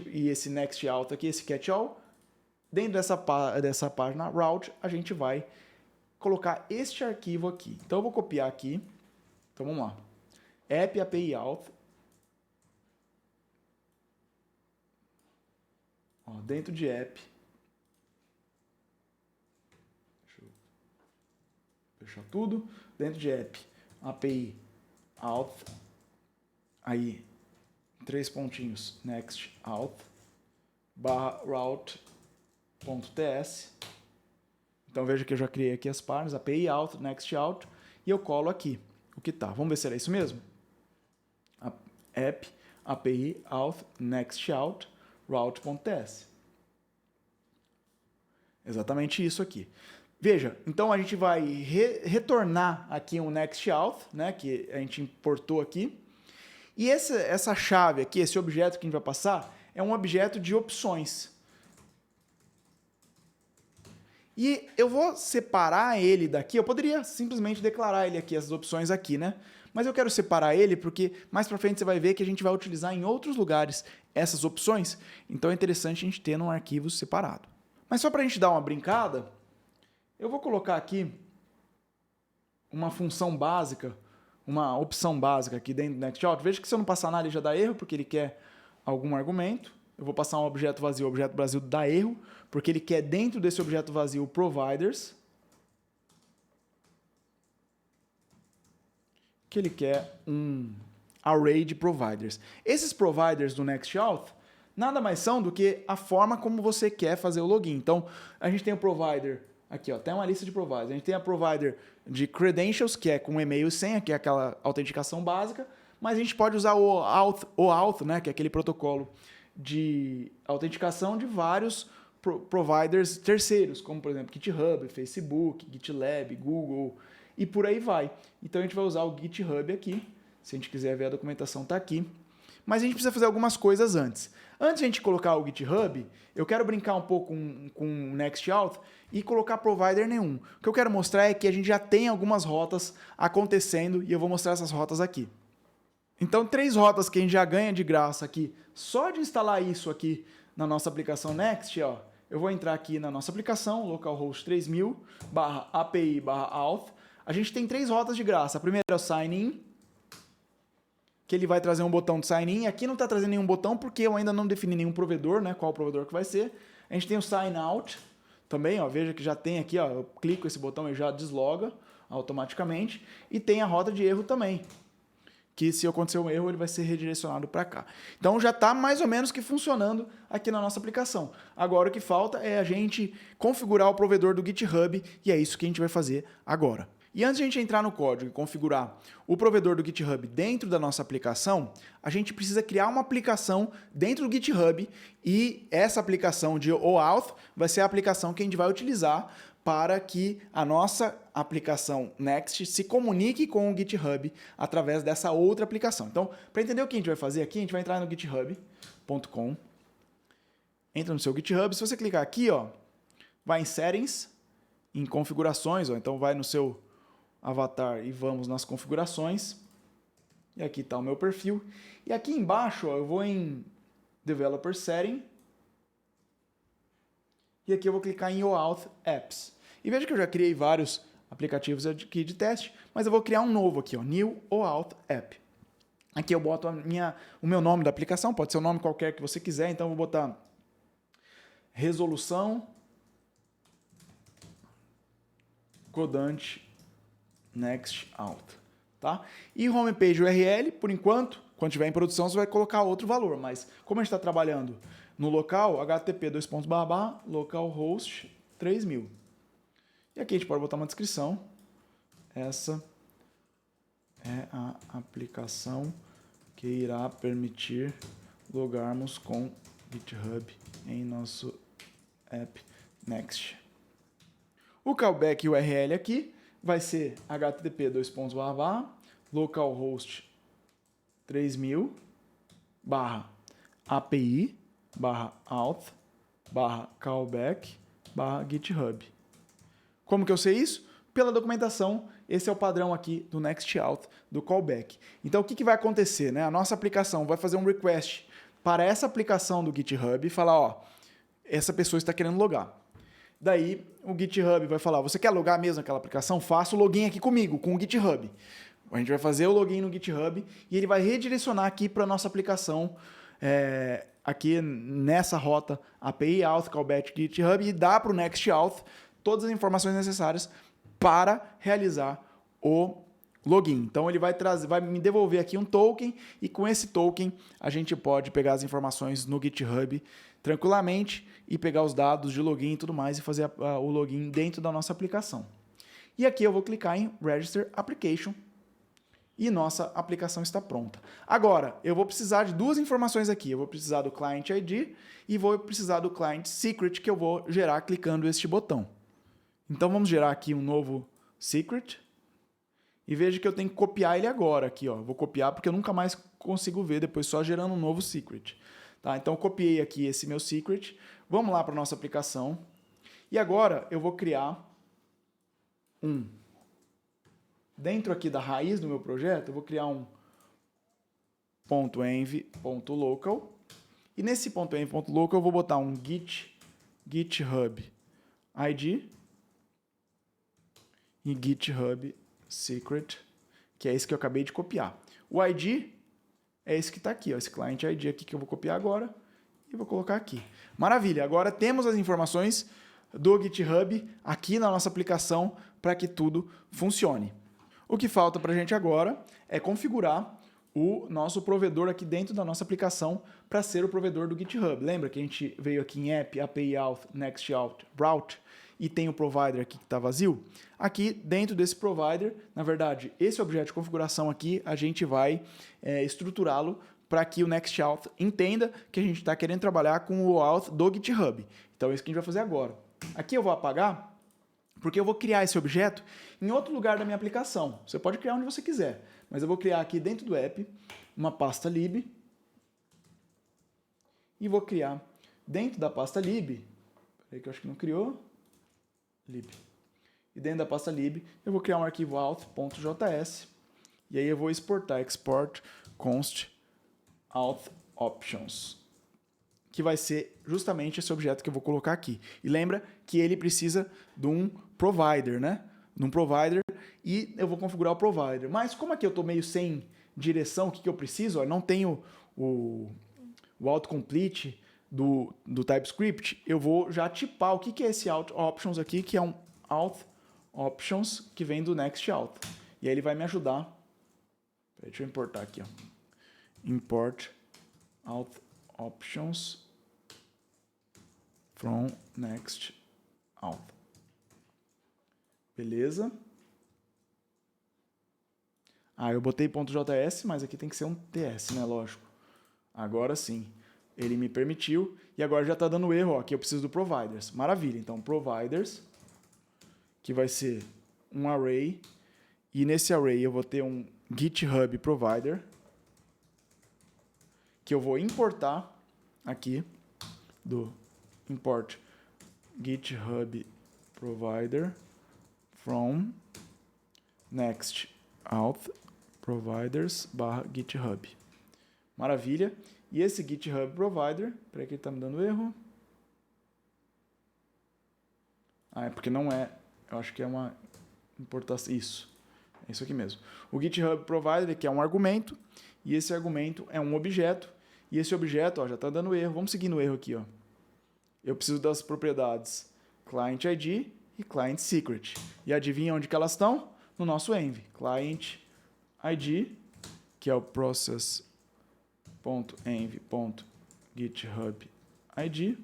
e esse Nextauth aqui, esse catch-all, dentro dessa página route, a gente vai colocar este arquivo aqui. Então eu vou copiar aqui. Então vamos lá. App, API, Auth. Ó, dentro de app, deixa eu fechar tudo, dentro de app, API, auth, aí, 3 pontinhos, next, auth, barra route.ts, então veja que eu já criei aqui as páginas, API, auth, next, auth, e eu colo aqui o que tá. Vamos ver se era isso mesmo? App, API, auth, next, auth, route.ts. Exatamente isso aqui. Veja, então a gente vai retornar aqui um Nextauth, né, que a gente importou aqui. E essa chave aqui, esse objeto que a gente vai passar, é um objeto de opções. E eu vou separar ele daqui, eu poderia simplesmente declarar ele aqui, essas opções aqui, né? Mas eu quero separar ele porque mais para frente você vai ver que a gente vai utilizar em outros lugares essas opções, então é interessante a gente ter num arquivo separado. Mas só para a gente dar uma brincada, eu vou colocar aqui uma função básica, uma opção básica aqui dentro do Nextauth. Veja que se eu não passar nada ele já dá erro, porque ele quer algum argumento. Eu vou passar um objeto vazio, o objeto vazio dá erro, porque ele quer dentro desse objeto vazio providers, que ele quer um array de providers. Esses providers do Nextauth nada mais são do que a forma como você quer fazer o login. Então, a gente tem o provider, aqui ó, tem uma lista de providers. A gente tem a provider de credentials, que é com e-mail e senha, que é aquela autenticação básica, mas a gente pode usar o auth, né, que é aquele protocolo de autenticação de vários providers terceiros, como por exemplo GitHub, Facebook, GitLab, Google e por aí vai. Então a gente vai usar o GitHub aqui, se a gente quiser ver a documentação está aqui, mas a gente precisa fazer algumas coisas antes. Antes de a gente colocar o GitHub, eu quero brincar um pouco com o Nextauth e colocar provider nenhum. O que eu quero mostrar é que a gente já tem algumas rotas acontecendo e eu vou mostrar essas rotas aqui. Então, 3 rotas que a gente já ganha de graça aqui, só de instalar isso aqui na nossa aplicação Next, ó, eu vou entrar aqui na nossa aplicação, localhost 3000, /api, /auth. A gente tem 3 rotas de graça. A primeira é o sign in, que ele vai trazer um botão de sign in. Aqui não está trazendo nenhum botão porque eu ainda não defini nenhum provedor, né? Qual provedor que vai ser. A gente tem o sign out também, ó, veja que já tem aqui, ó, eu clico esse botão e já desloga automaticamente. E tem a rota de erro também, que se acontecer um erro, ele vai ser redirecionado para cá. Então já está mais ou menos que funcionando aqui na nossa aplicação. Agora o que falta é a gente configurar o provedor do GitHub, e é isso que a gente vai fazer agora. E antes de a gente entrar no código e configurar o provedor do GitHub dentro da nossa aplicação, a gente precisa criar uma aplicação dentro do GitHub, e essa aplicação de OAuth vai ser a aplicação que a gente vai utilizar para que a nossa aplicação Next se comunique com o GitHub através dessa outra aplicação. Então, para entender o que a gente vai fazer aqui, a gente vai entrar no github.com, entra no seu GitHub, se você clicar aqui, ó, vai em Settings, em Configurações, ó, então vai no seu avatar e vamos nas configurações, e aqui está o meu perfil, e aqui embaixo ó, eu vou em Developer Setting, e aqui eu vou clicar em OAuth Apps. E veja que eu já criei vários aplicativos aqui de teste, mas eu vou criar um novo aqui, ó, New OAuth App. Aqui eu boto o meu nome da aplicação, pode ser o nome qualquer que você quiser, então eu vou botar Resolução Codante Next Auth, tá? E homepage URL, por enquanto, quando estiver em produção, você vai colocar outro valor, mas como a gente está trabalhando no local, http://localhost 3000. E aqui a gente pode botar uma descrição. Essa é a aplicação que irá permitir logarmos com GitHub em nosso app Next. O callback URL aqui vai ser http://localhost 3000 /api/auth/callback/github. Como que eu sei isso? Pela documentação, esse é o padrão aqui do NextAuth, do callback. Então, o que vai acontecer? Né? A nossa aplicação vai fazer um request para essa aplicação do GitHub e falar, ó, essa pessoa está querendo logar. Daí, o GitHub vai falar, você quer logar mesmo aquela aplicação? Faça o login aqui comigo, com o GitHub. A gente vai fazer o login no GitHub e ele vai redirecionar aqui para a nossa aplicação, aqui nessa rota API Auth, Callback GitHub, e dá para o NextAuth todas as informações necessárias para realizar o login. Então ele vai me devolver aqui um token, e com esse token a gente pode pegar as informações no GitHub tranquilamente e pegar os dados de login e tudo mais e fazer o login dentro da nossa aplicação. E aqui eu vou clicar em Register Application e nossa aplicação está pronta. Agora, eu vou precisar de duas informações aqui. Eu vou precisar do Client ID e vou precisar do Client Secret, que eu vou gerar clicando este botão. Então vamos gerar aqui um novo secret e veja que eu tenho que copiar ele agora aqui, ó. Vou copiar porque eu nunca mais consigo ver depois só gerando um novo secret. Tá? Então eu copiei aqui esse meu secret. Vamos lá para a nossa aplicação. E agora eu vou criar dentro aqui da raiz do meu projeto, eu vou criar um .env.local, e nesse .env.local eu vou botar um GitHub ID e GitHub Secret, que é esse que eu acabei de copiar. O ID é esse que está aqui, ó, esse Client ID aqui que eu vou copiar agora e vou colocar aqui. Maravilha, agora temos as informações do GitHub aqui na nossa aplicação para que tudo funcione. O que falta para a gente agora é configurar o nosso provedor aqui dentro da nossa aplicação para ser o provedor do GitHub. Lembra que a gente veio aqui em App, API Auth, NextAuth, Route, e tem o provider aqui que está vazio? Aqui dentro desse provider, na verdade, esse objeto de configuração aqui, a gente vai estruturá-lo para que o NextAuth entenda que a gente está querendo trabalhar com o Auth do GitHub. Então é isso que a gente vai fazer agora. Aqui eu vou apagar, porque eu vou criar esse objeto em outro lugar da minha aplicação. Você pode criar onde você quiser, mas eu vou criar aqui dentro do app uma pasta lib e vou criar dentro da pasta lib, peraí que eu acho que não criou, lib. E dentro da pasta lib eu vou criar um arquivo auth.js e aí eu vou exportar export const auth options, que vai ser justamente esse objeto que eu vou colocar aqui. E lembra que ele precisa de um provider, né? De um provider, e eu vou configurar o provider. Mas como aqui eu estou meio sem direção, o que eu preciso? Eu não tenho o autocomplete do TypeScript, eu vou já tipar o que é esse auth options aqui, que é um auth options que vem do NextAuth. E aí ele vai me ajudar. Deixa eu importar aqui, ó. Import auth options from next auth. Beleza? Eu botei .js, mas aqui tem que ser um TS, né? Lógico. Agora sim. Ele me permitiu e agora já está dando erro, ó. Aqui eu preciso do providers. Maravilha. Então, providers, que vai ser um array, e nesse array eu vou ter um GitHub provider, que eu vou importar aqui do import GitHub provider from next auth providers /GitHub. Maravilha. E esse GitHub provider, peraí que ele está me dando erro. É porque não é, eu acho que é uma importação, isso. É isso aqui mesmo. O GitHub provider que é um argumento, e esse argumento é um objeto, e esse objeto, ó, já está dando erro. Vamos seguir no erro aqui, ó. Eu preciso das propriedades client ID e client secret. E adivinha onde que elas estão? No nosso env. Client ID, que é o process.env.github ID,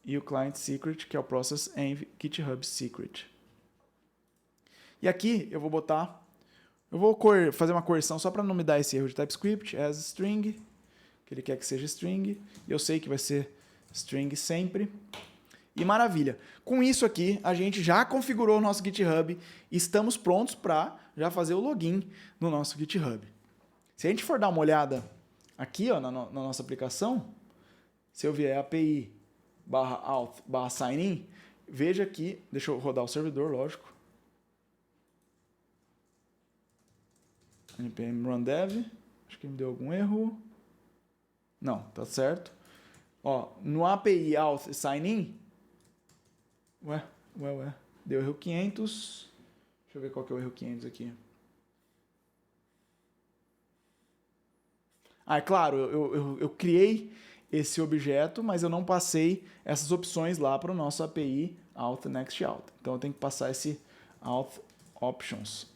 e o client secret, que é o process.env GitHub secret. E aqui eu vou botar, fazer uma correção só para não me dar esse erro de TypeScript, as string, que ele quer que seja string, e eu sei que vai ser string sempre. E maravilha. Com isso aqui, a gente já configurou o nosso GitHub e estamos prontos para já fazer o login no nosso GitHub. Se a gente for dar uma olhada aqui, ó, na nossa aplicação, se eu vier API /auth /signin, veja aqui, deixa eu rodar o servidor, lógico. npm run dev, acho que me deu algum erro. Não, tá certo. Ó, no API auth signin, ué, deu erro 500. Deixa eu ver qual que é o erro 500 aqui. É claro, eu criei esse objeto, mas eu não passei essas opções lá para o nosso API auth next auth. Então eu tenho que passar esse auth options,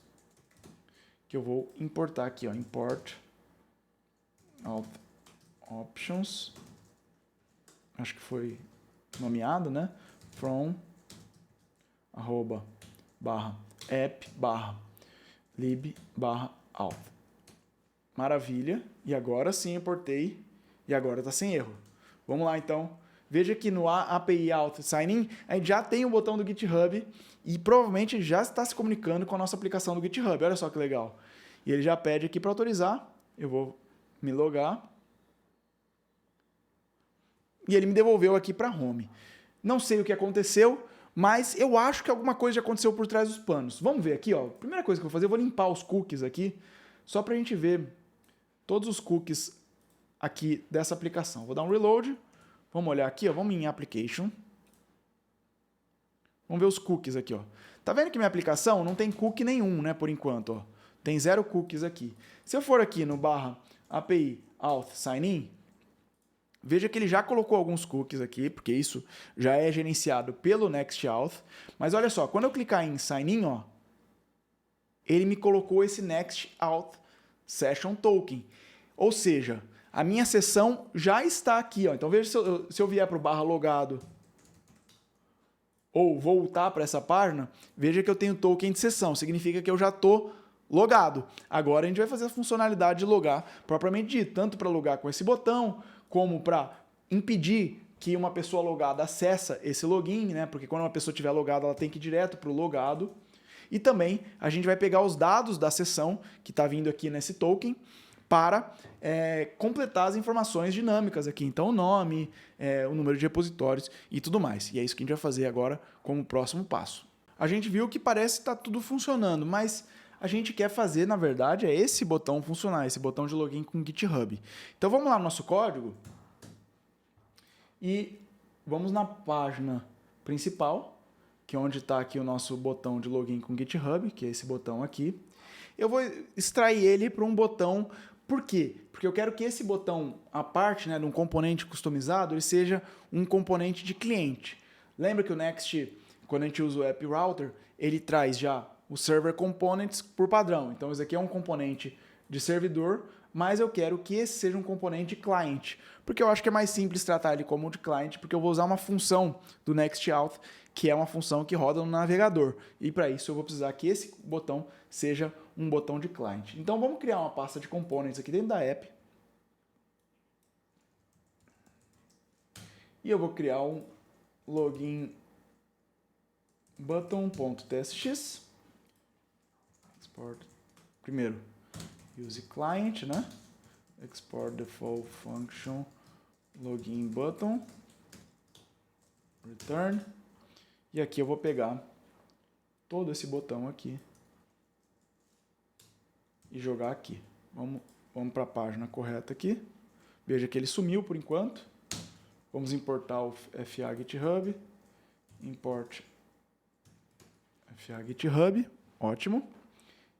que eu vou importar aqui, ó, import auth options, acho que foi nomeado, né? From @app/lib/auth. Maravilha. E agora sim importei e agora está sem erro. Vamos lá então. Veja que no API auth signin a gente já tem o botão do GitHub e provavelmente já está se comunicando com a nossa aplicação do GitHub. Olha só que legal. E ele já pede aqui para autorizar. Eu vou me logar. E ele me devolveu aqui para home. Não sei o que aconteceu, mas eu acho que alguma coisa já aconteceu por trás dos panos. Vamos ver aqui, ó. Primeira coisa que eu vou fazer, eu vou limpar os cookies aqui, só para a gente ver todos os cookies aqui dessa aplicação. Vou dar um reload. Vamos olhar aqui, ó. Vamos em application. Vamos ver os cookies aqui, ó. Tá vendo que minha aplicação não tem cookie nenhum, né, por enquanto, ó. Tem 0 cookies aqui. Se eu for aqui no /API auth signin, veja que ele já colocou alguns cookies aqui, porque isso já é gerenciado pelo NextAuth. Mas olha só, quando eu clicar em Sign In, ó, ele me colocou esse NextAuth Session Token. Ou seja, a minha sessão já está aqui, ó. Então veja se eu vier para o /logado ou voltar para essa página, veja que eu tenho token de sessão. Significa que eu já estou logado. Agora a gente vai fazer a funcionalidade de logar propriamente dito, tanto para logar com esse botão, como para impedir que uma pessoa logada acessa esse login, né? Porque quando uma pessoa estiver logada, ela tem que ir direto para o logado. E também a gente vai pegar os dados da sessão que está vindo aqui nesse token para completar as informações dinâmicas aqui. Então o nome, o número de repositórios e tudo mais. E é isso que a gente vai fazer agora como próximo passo. A gente viu que parece estar tudo funcionando, mas a gente quer fazer, na verdade, é esse botão funcionar, esse botão de login com GitHub. Então vamos lá no nosso código e vamos na página principal, que é onde está aqui o nosso botão de login com GitHub, que é esse botão aqui. Eu vou extrair ele para um botão. Por quê? Porque eu quero que esse botão, a parte, né, de um componente customizado, ele seja um componente de cliente. Lembra que o Next, quando a gente usa o App Router, ele traz já o Server Components por padrão. Então, esse aqui é um componente de servidor, mas eu quero que esse seja um componente de client, porque eu acho que é mais simples tratar ele como de client, porque eu vou usar uma função do NextOut, que é uma função que roda no navegador. E para isso eu vou precisar que esse botão seja um botão de client. Então vamos criar uma pasta de components aqui dentro da app. E eu vou criar um login button.tstx. Export. Primeiro, use client, né? Export default function login button. Return. E aqui eu vou pegar todo esse botão aqui e jogar aqui. Vamos para a página correta aqui. Veja que ele sumiu por enquanto. Vamos importar o FA GitHub. Import FA GitHub. Ótimo.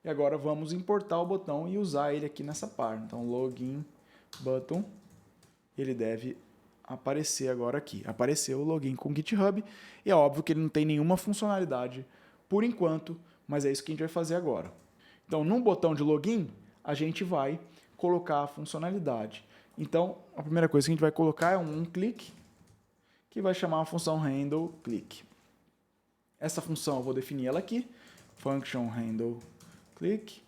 E agora vamos importar o botão e usar ele aqui nessa página. Então, login button. Ele deve aparecer agora aqui. Apareceu o login com GitHub. E é óbvio que ele não tem nenhuma funcionalidade por enquanto, mas é isso que a gente vai fazer agora. Então, no botão de login, a gente vai colocar a funcionalidade. Então, a primeira coisa que a gente vai colocar é um click, que vai chamar a função handle click. Essa função eu vou definir ela aqui, function handle click.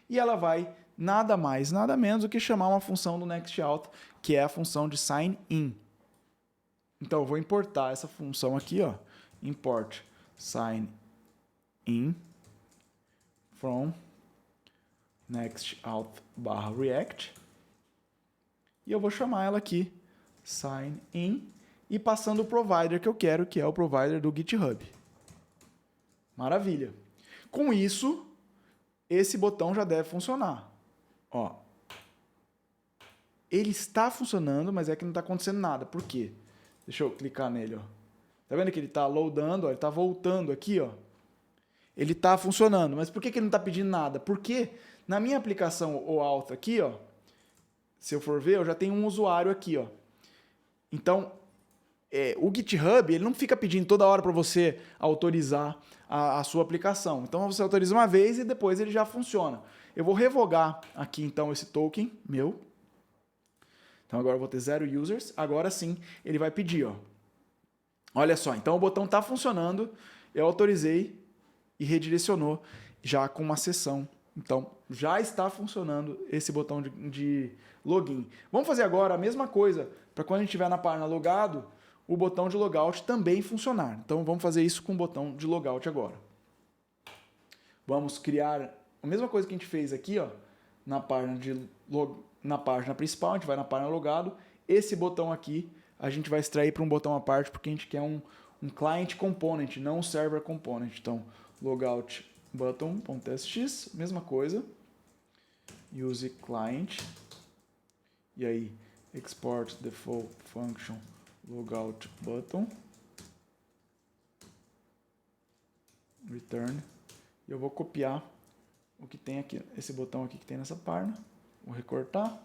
E ela vai nada mais, nada menos do que chamar uma função do NextOut, que é a função de sign in. Então, eu vou importar essa função aqui, ó, import sign in from NextOut/React. E eu vou chamar ela aqui, sign in, e passando o provider que eu quero, que é o provider do GitHub. Maravilha. Com isso, esse botão já deve funcionar. Ó, ele está funcionando, mas é que não está acontecendo nada. Por quê? Deixa eu clicar nele, ó. Tá vendo que ele está loadando, ó, ele está voltando aqui, ó. Ele está funcionando, mas por que ele não está pedindo nada? Porque na minha aplicação OAuth aqui, ó, se eu for ver, eu já tenho um usuário aqui, ó. Então, o GitHub ele não fica pedindo toda hora para você autorizar a sua aplicação. Então, você autoriza uma vez e depois ele já funciona. Eu vou revogar aqui, então, esse token meu. Então, agora eu vou ter 0 users. Agora sim, ele vai pedir, ó. Olha só, então o botão está funcionando. Eu autorizei e redirecionou já com uma sessão. Então, já está funcionando esse botão de login. Vamos fazer agora a mesma coisa para quando a gente estiver na página logado, o botão de logout também funcionar. Então, vamos fazer isso com o botão de logout agora. Vamos criar a mesma coisa que a gente fez aqui, ó, na página principal, a gente vai na página logado. Esse botão aqui, a gente vai extrair para um botão à parte, porque a gente quer um client component, não um server component. Então, logout button.tstx, mesma coisa. Use client. E aí, export default function logout button. Return. E eu vou copiar o que tem aqui, esse botão aqui que tem nessa página. Vou recortar,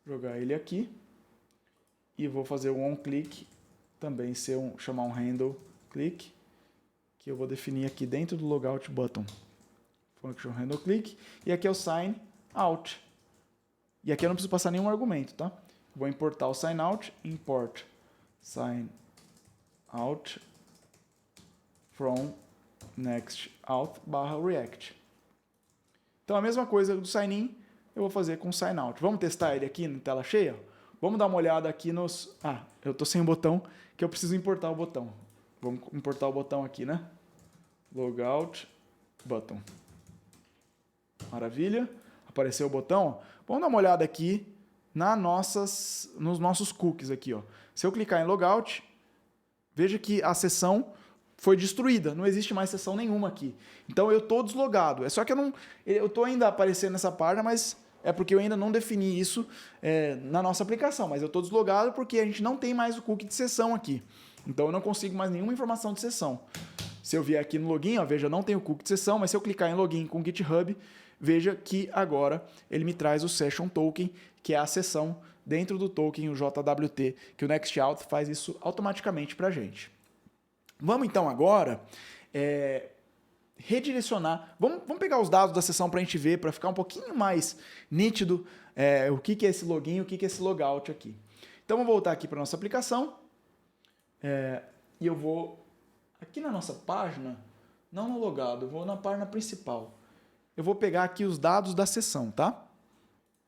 jogar ele aqui. E vou fazer um onClick, também chamar um handle click, que eu vou definir aqui dentro do logout button. Function handle click. E aqui é o sign out. E aqui eu não preciso passar nenhum argumento, tá? Vou importar o sign out, import sign out from NextOut/React. Então a mesma coisa do sign in, eu vou fazer com sign out. Vamos testar ele aqui na tela cheia? Vamos dar uma olhada aqui nos... eu estou sem o botão, que eu preciso importar o botão. Vamos importar o botão aqui, né? Logout button. Maravilha. Apareceu o botão. Vamos dar uma olhada aqui nos nossos cookies aqui, ó. Se eu clicar em logout, veja que a sessão foi destruída. Não existe mais sessão nenhuma aqui. Então eu estou deslogado. É só que eu estou ainda aparecendo nessa página, mas é porque eu ainda não defini isso na nossa aplicação. Mas eu estou deslogado porque a gente não tem mais o cookie de sessão aqui. Então eu não consigo mais nenhuma informação de sessão. Se eu vier aqui no login, ó, veja, não tem o cookie de sessão, mas se eu clicar em login com GitHub, veja que agora ele me traz o Session Token, que é a sessão dentro do token, o JWT, que o NextOut faz isso automaticamente para a gente. Vamos então agora redirecionar. Vamos pegar os dados da sessão para a gente ver, para ficar um pouquinho mais nítido o que é esse login e o que é esse logout aqui. Então, vou voltar aqui para a nossa aplicação. E eu vou aqui na nossa página, não no logado, eu vou na página principal. Eu vou pegar aqui os dados da sessão, tá?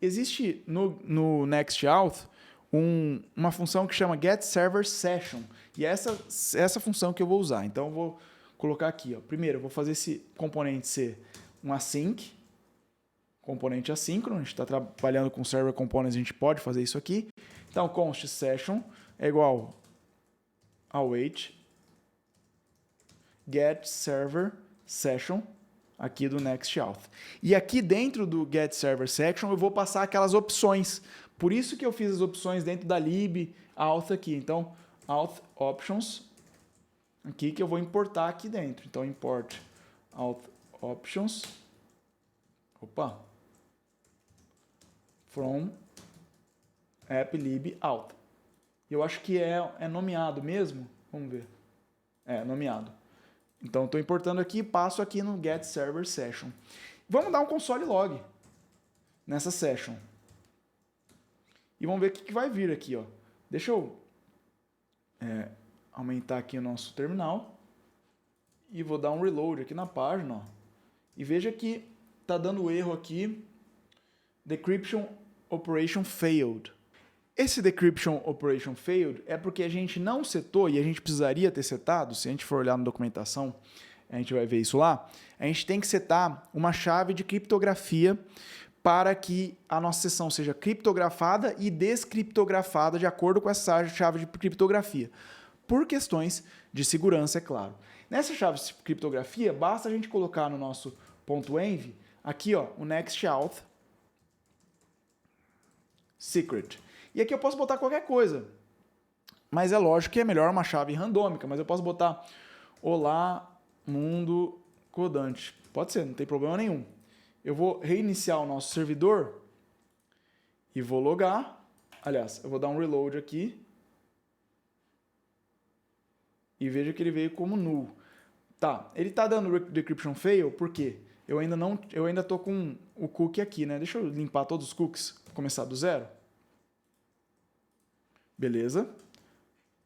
Existe no NextAuth uma função que chama getServerSession, e é essa função que eu vou usar. Então, eu vou colocar aqui, ó. Primeiro, eu vou fazer esse componente ser um async, componente assíncrono. A gente está trabalhando com server components, a gente pode fazer isso aqui. Então, const session é igual await getServerSession aqui do NextAuth. E aqui dentro do getServerSession eu vou passar aquelas opções. Por isso que eu fiz as opções dentro da lib auth aqui. Então, auth options aqui que eu vou importar aqui dentro. Então, import auth options from applib auth. Eu acho que é nomeado mesmo. Vamos ver. É nomeado. Então, estou importando aqui e passo aqui no getServerSession. Vamos dar um console log nessa session. E vamos ver o que vai vir aqui. Ó. Deixa eu aumentar aqui o nosso terminal. E vou dar um reload aqui na página. Ó. E veja que está dando erro aqui. Decryption operation failed. Esse decryption operation failed é porque a gente não setou, e a gente precisaria ter setado, se a gente for olhar na documentação, a gente vai ver isso lá, a gente tem que setar uma chave de criptografia para que a nossa sessão seja criptografada e descriptografada de acordo com essa chave de criptografia, por questões de segurança, é claro. Nessa chave de criptografia, basta a gente colocar no nosso .env, aqui ó, o NextAuth secret. E aqui eu posso botar qualquer coisa, mas é lógico que é melhor uma chave randômica, mas eu posso botar olá mundo codante. Pode ser, não tem problema nenhum. Eu vou reiniciar o nosso servidor e vou logar. Aliás, eu vou dar um reload aqui. E veja que ele veio como null. Tá, ele está dando decryption fail porque eu ainda estou com o cookie aqui, né? Deixa eu limpar todos os cookies, começar do zero. Beleza.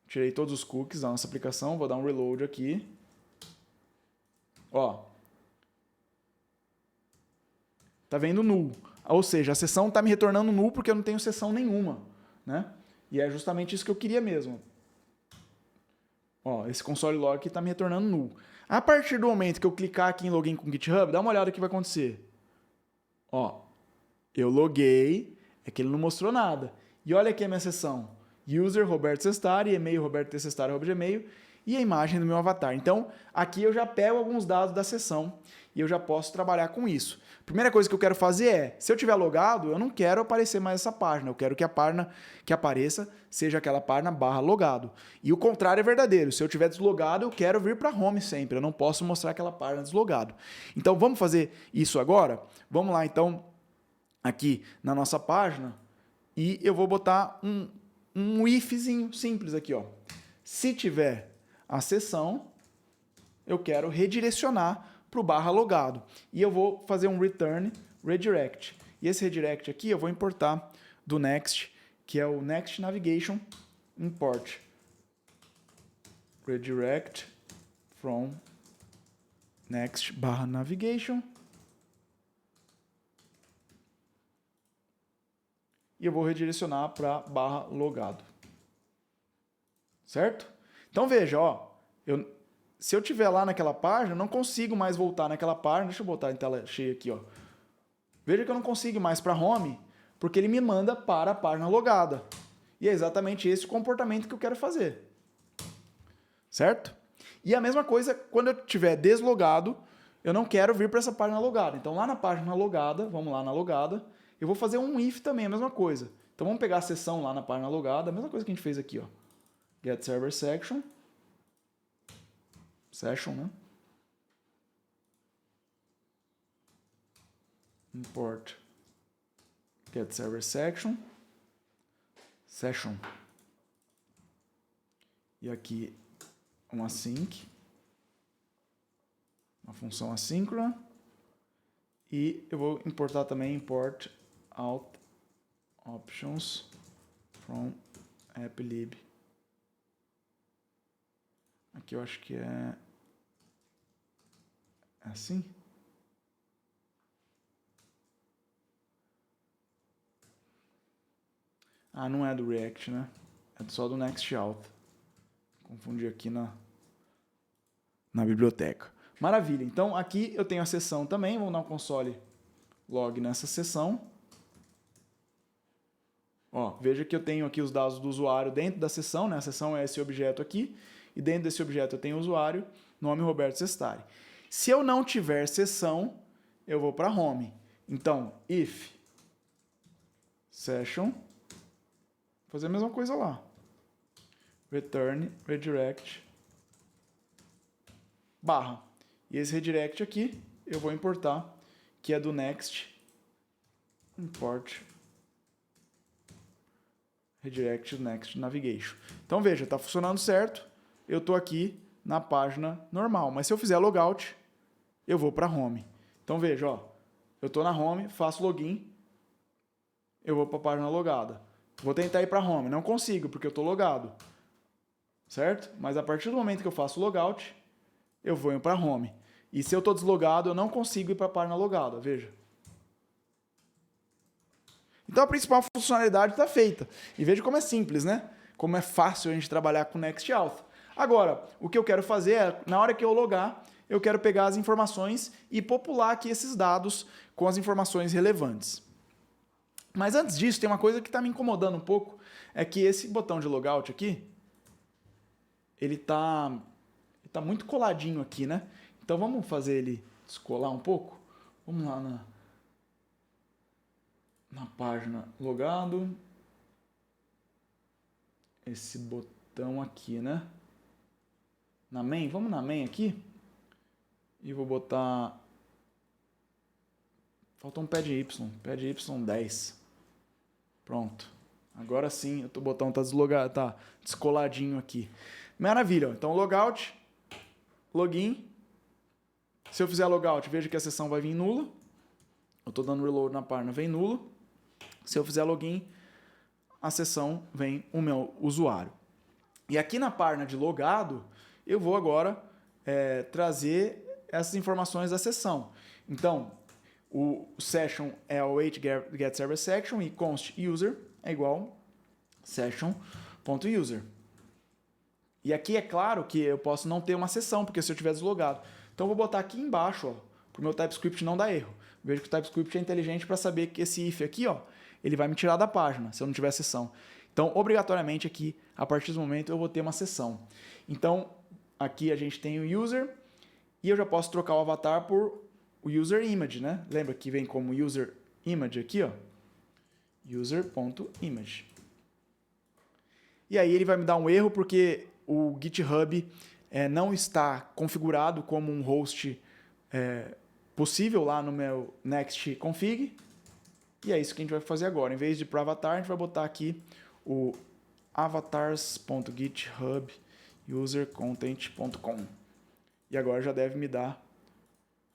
Tirei todos os cookies da nossa aplicação, vou dar um reload aqui. Ó. Tá vendo null. Ou seja, a sessão está me retornando null porque eu não tenho sessão nenhuma, né? E é justamente isso que eu queria mesmo. Ó, esse console log aqui está me retornando null. A partir do momento que eu clicar aqui em login com GitHub, dá uma olhada no que vai acontecer. Ó, eu loguei, é que ele não mostrou nada. E olha aqui a minha sessão. User Roberto Sestari, e-mail robertosestari@gmail e a imagem do meu avatar. Então, aqui eu já pego alguns dados da sessão e eu já posso trabalhar com isso. Primeira coisa que eu quero fazer é, se eu tiver logado, eu não quero aparecer mais essa página. Eu quero que a página que apareça seja aquela página /logado. E o contrário é verdadeiro. Se eu tiver deslogado, eu quero vir para home sempre. Eu não posso mostrar aquela página deslogado. Então, vamos fazer isso agora? Vamos lá, então, aqui na nossa página e eu vou botar um ifzinho simples aqui, ó. Se tiver a sessão, eu quero redirecionar para o /logado. E eu vou fazer um return redirect. E esse redirect aqui eu vou importar do Next, que é o Next Navigation import. Redirect from Next /navigation. E eu vou redirecionar para /logado. Certo? Então veja, ó, se eu tiver lá naquela página, eu não consigo mais voltar naquela página. Deixa eu botar em tela cheia aqui, ó. Veja que eu não consigo ir mais para home, porque ele me manda para a página logada. E é exatamente esse o comportamento que eu quero fazer. Certo? E a mesma coisa, quando eu estiver deslogado, eu não quero vir para essa página logada. Então lá na página logada, vamos lá na logada, eu vou fazer um if também, a mesma coisa. Então vamos pegar a sessão lá na página logada, a mesma coisa que a gente fez aqui, ó. GetServerSession. Session, né? Import GetServerSession. Session. E aqui um async. uma função assíncrona. E eu vou importar também import out options from applib. Aqui eu acho que é assim. Ah, não é do React, né? É só do Nextout. Confundi aqui na biblioteca. Maravilha. Então, aqui eu tenho a seção também. Vamos dar um console log nessa seção. Ó, veja que eu tenho aqui os dados do usuário dentro da seção, né? A seção é esse objeto aqui. E dentro desse objeto eu tenho o usuário, nome Roberto Sestari. Se eu não tiver seção, eu vou para home. Então, if session, fazer a mesma coisa lá. Return redirect barra. E esse redirect aqui eu vou importar, que é do next import redirect next navigation. Então veja, está funcionando certo. Eu estou aqui na página normal, mas se eu fizer logout, eu vou para home. Então veja, ó, eu estou na home, faço login, eu vou para a página logada. Vou tentar ir para home, não consigo porque eu estou logado, certo? Mas a partir do momento que eu faço logout, eu vou para home. E se eu estou deslogado, eu não consigo ir para a página logada, veja. Então a principal funcionalidade está feita. E veja como é simples, né? Como é fácil a gente trabalhar com Nextauth. Agora, o que eu quero fazer é, na hora que eu logar, eu quero pegar as informações e popular aqui esses dados com as informações relevantes. Mas antes disso, tem uma coisa que está me incomodando um pouco, é que esse botão de logout aqui, ele tá muito coladinho aqui, né? Então vamos fazer ele descolar um pouco? Vamos lá na página logado. Esse botão aqui, né? Na main, vamos na main aqui. E vou botar... Faltou um pad Y 10. Pronto. Agora sim, o botão está deslogado, tá descoladinho aqui. Maravilha. Então, logout, login. Se eu fizer logout, veja que a sessão vai vir nula. Eu estou dando reload na página, vem nulo. Se eu fizer login, a sessão vem o meu usuário. E aqui na página de logado, eu vou agora trazer essas informações da sessão. Então, o session é o getServerSection e const user é igual session.user. E aqui é claro que eu posso não ter uma sessão, porque se eu tiver deslogado. Então, eu vou botar aqui embaixo, para o meu TypeScript não dar erro. Vejo que o TypeScript é inteligente para saber que esse if aqui, ó, ele vai me tirar da página, se eu não tiver sessão. Então, obrigatoriamente aqui, a partir do momento, eu vou ter uma sessão. Então, aqui a gente tem o user, e eu já posso trocar o avatar por o user image, né? Lembra que vem como user image aqui, ó. User.image. E aí ele vai me dar um erro, porque o GitHub não está configurado como um host possível lá no meu next config. E é isso que a gente vai fazer agora. Em vez de ir para o avatar, a gente vai botar aqui o avatars.github.usercontent.com. E agora já deve me dar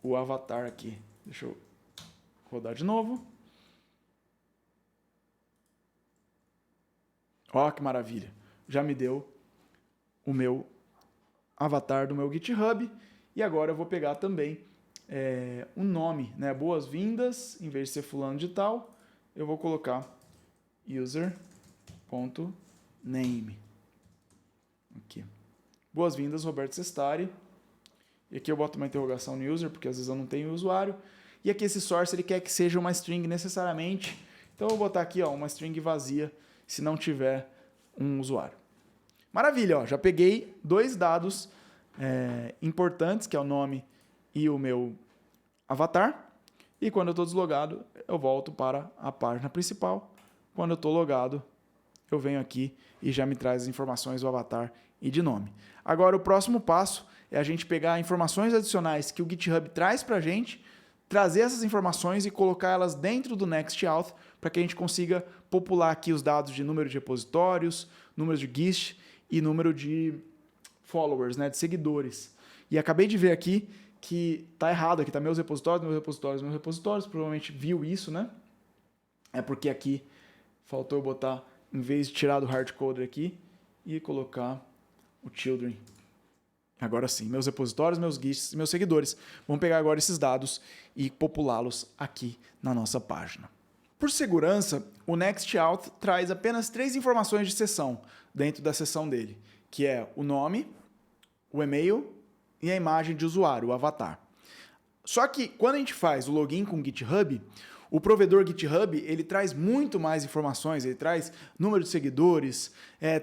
o avatar aqui. Deixa eu rodar de novo. Ó, que maravilha. Já me deu o meu avatar do meu GitHub. E agora eu vou pegar também o nome, né? Boas-vindas, em vez de ser fulano de tal, eu vou colocar user.name. Aqui. Boas-vindas, Roberto Sestari. E aqui eu boto uma interrogação no user, porque às vezes eu não tenho usuário. E aqui esse source ele quer que seja uma string necessariamente. Então eu vou botar aqui, ó, uma string vazia, se não tiver um usuário. Maravilha, ó, já peguei dois dados importantes, que é o nome e o meu avatar. E quando eu estou deslogado, eu volto para a página principal. Quando eu estou logado, eu venho aqui e já me traz as informações do avatar e de nome. Agora, o próximo passo é a gente pegar informações adicionais que o GitHub traz para a gente, trazer essas informações e colocar elas dentro do Nextauth para que a gente consiga popular aqui os dados de número de repositórios, número de gist e número de followers, né, de seguidores. E acabei de ver aqui que tá errado aqui, tá meus repositórios, provavelmente viu isso, né? É porque aqui faltou eu botar, em vez de tirar do hardcoder aqui, e colocar o children. Agora sim, meus repositórios, meus guiches, meus seguidores. Vamos pegar agora esses dados e populá-los aqui na nossa página. Por segurança, o Nextout traz apenas 3 informações de sessão dentro da sessão dele, que é o nome, o e-mail e a imagem de usuário, o avatar. Só que quando a gente faz o login com o GitHub, o provedor GitHub ele traz muito mais informações, ele traz número de seguidores,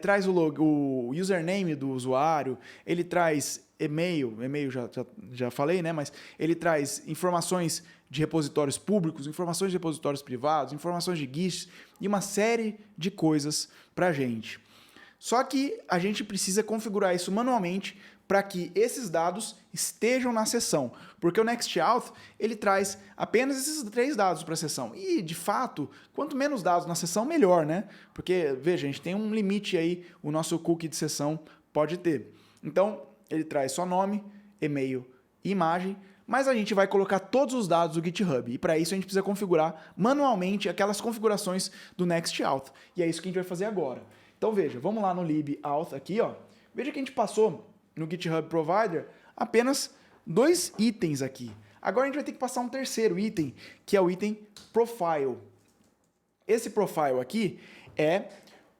traz o username do usuário, ele traz e-mail já falei, né? Mas ele traz informações de repositórios públicos, informações de repositórios privados, informações de GIS e uma série de coisas para a gente. Só que a gente precisa configurar isso manualmente para que esses dados estejam na sessão, porque o Nextout ele traz apenas esses 3 dados para a sessão. E, de fato, quanto menos dados na sessão, melhor, né? Porque, veja, a gente tem um limite aí, o nosso cookie de sessão pode ter. Então, ele traz só nome, e-mail e imagem, mas a gente vai colocar todos os dados do GitHub. E para isso a gente precisa configurar manualmente aquelas configurações do Nextout. E é isso que a gente vai fazer agora. Então, veja, vamos lá no libauth aqui, ó. Veja que a gente passou no GitHub Provider apenas 2 itens aqui. Agora a gente vai ter que passar um terceiro item, que é o item Profile. Esse Profile aqui é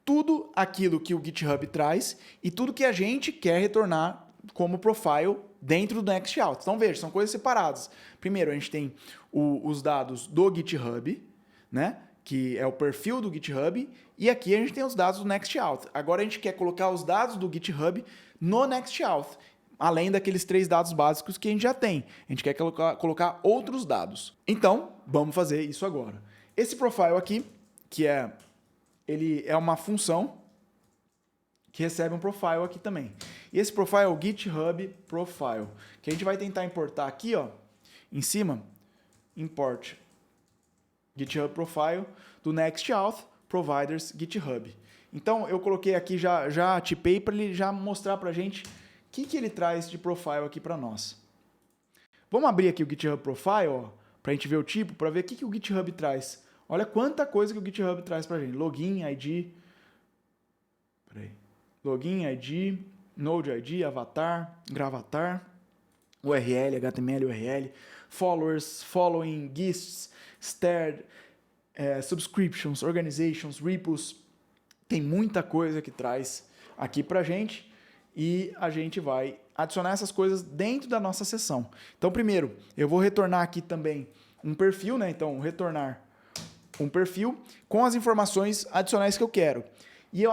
tudo aquilo que o GitHub traz e tudo que a gente quer retornar como Profile dentro do Nextout. Então veja, são coisas separadas. Primeiro a gente tem os dados do GitHub, né? Que é o perfil do GitHub, e aqui a gente tem os dados do Nextout. Agora a gente quer colocar os dados do GitHub no Nextout, além daqueles 3 dados básicos que a gente já tem. A gente quer colocar outros dados. Então, vamos fazer isso agora. Esse profile aqui, ele é uma função que recebe um profile aqui também. E esse profile é o GitHub Profile, que a gente vai tentar importar aqui, ó, em cima, import GitHub Profile do Nextout Providers GitHub. Então, eu coloquei aqui, já tipei para ele já mostrar para a gente o que ele traz de profile aqui para nós. Vamos abrir aqui o GitHub Profile, para a gente ver o tipo, para ver o que o GitHub traz. Olha quanta coisa que o GitHub traz para a gente. Login, ID, Login, ID, Node ID, Avatar, Gravatar, URL, HTML, URL, Followers, Following, Guests, Starred, Subscriptions, Organizations, Repos. Tem muita coisa que traz aqui pra gente e a gente vai adicionar essas coisas dentro da nossa sessão. Então, primeiro, eu vou retornar aqui também um perfil, né? Então, retornar um perfil com as informações adicionais que eu quero. E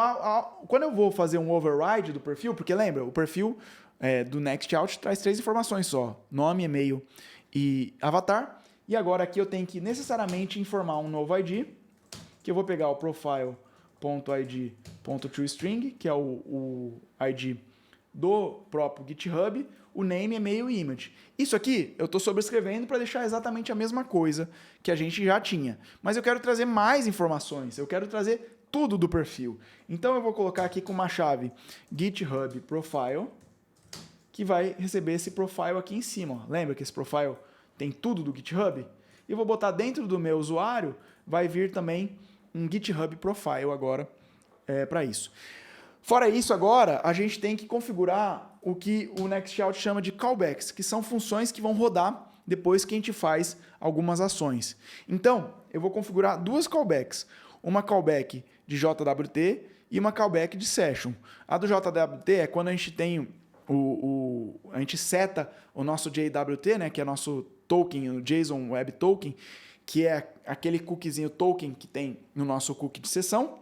quando eu vou fazer um override do perfil, porque lembra, o perfil do Nextout traz 3 informações só, nome, e-mail e avatar. E agora aqui eu tenho que necessariamente informar um novo ID, que eu vou pegar o profile.id.toString, que é o ID do próprio GitHub, o name, e-mail e image. Isso aqui eu estou sobrescrevendo para deixar exatamente a mesma coisa que a gente já tinha. Mas eu quero trazer mais informações, eu quero trazer tudo do perfil. Então eu vou colocar aqui com uma chave GitHub Profile, que vai receber esse profile aqui em cima. Ó. Lembra que esse profile tem tudo do GitHub? E eu vou botar dentro do meu usuário, vai vir também um GitHub Profile agora para isso. Fora isso, agora, a gente tem que configurar o que o Nextout chama de callbacks, que são funções que vão rodar depois que a gente faz algumas ações. Então, eu vou configurar 2 callbacks. Uma callback de JWT e uma callback de session. A do JWT é quando a gente tem a gente seta o nosso JWT, né, que é nosso token, o JSON Web Token, que é aquele cookiezinho token que tem no nosso cookie de sessão.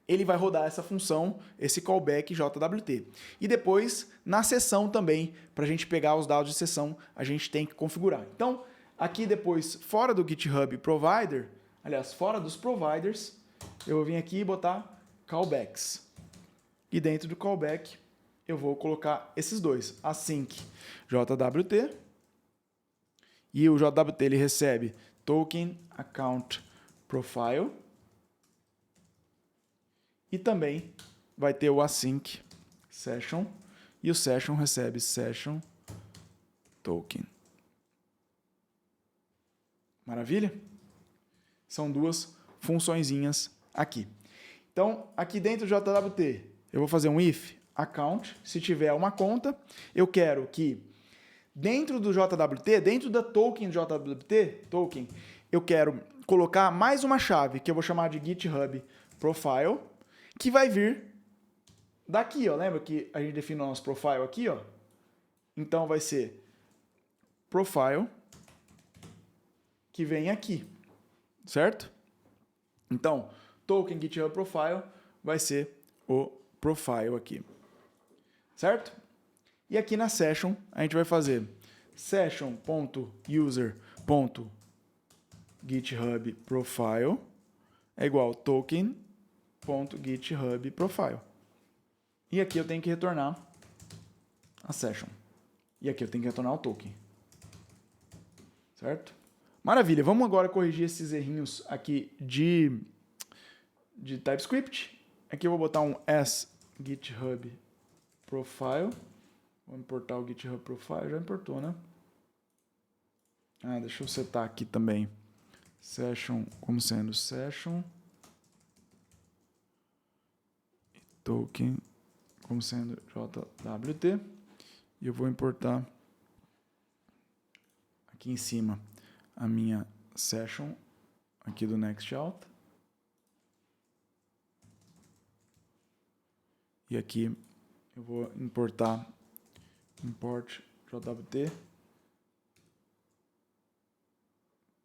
Ele vai rodar essa função, esse callback JWT. E depois, na sessão também, para a gente pegar os dados de sessão, a gente tem que configurar. Então, aqui depois, fora do GitHub Provider, aliás, fora dos providers, eu vou vir aqui e botar callbacks. E dentro do callback, eu vou colocar esses 2, async JWT, e o JWT ele recebe token account profile, e também vai ter o async session, e o session recebe session token. Maravilha? São duas funçõezinhas aqui. Então, aqui dentro do JWT, eu vou fazer um if account. Se tiver uma conta, eu quero que dentro do JWT, dentro da token JWT, token, eu quero colocar mais uma chave que eu vou chamar de GitHub Profile, que vai vir daqui, ó. Lembra que a gente define o nosso profile aqui, ó? Então vai ser profile que vem aqui, certo? Então, token GitHub Profile vai ser o profile aqui, certo? E aqui na session a gente vai fazer session.user.github profile é igual token.github profile. E aqui eu tenho que retornar a session. E aqui eu tenho que retornar o token. Certo? Maravilha. Vamos agora corrigir esses errinhos aqui de TypeScript. Aqui eu vou botar um as-github profile. Vou importar o GitHub Profile. Já importou, né? Deixa eu setar aqui também. Session como sendo session. E token como sendo JWT. E eu vou importar aqui em cima a minha session aqui do Nextout. E aqui eu vou importar import JWT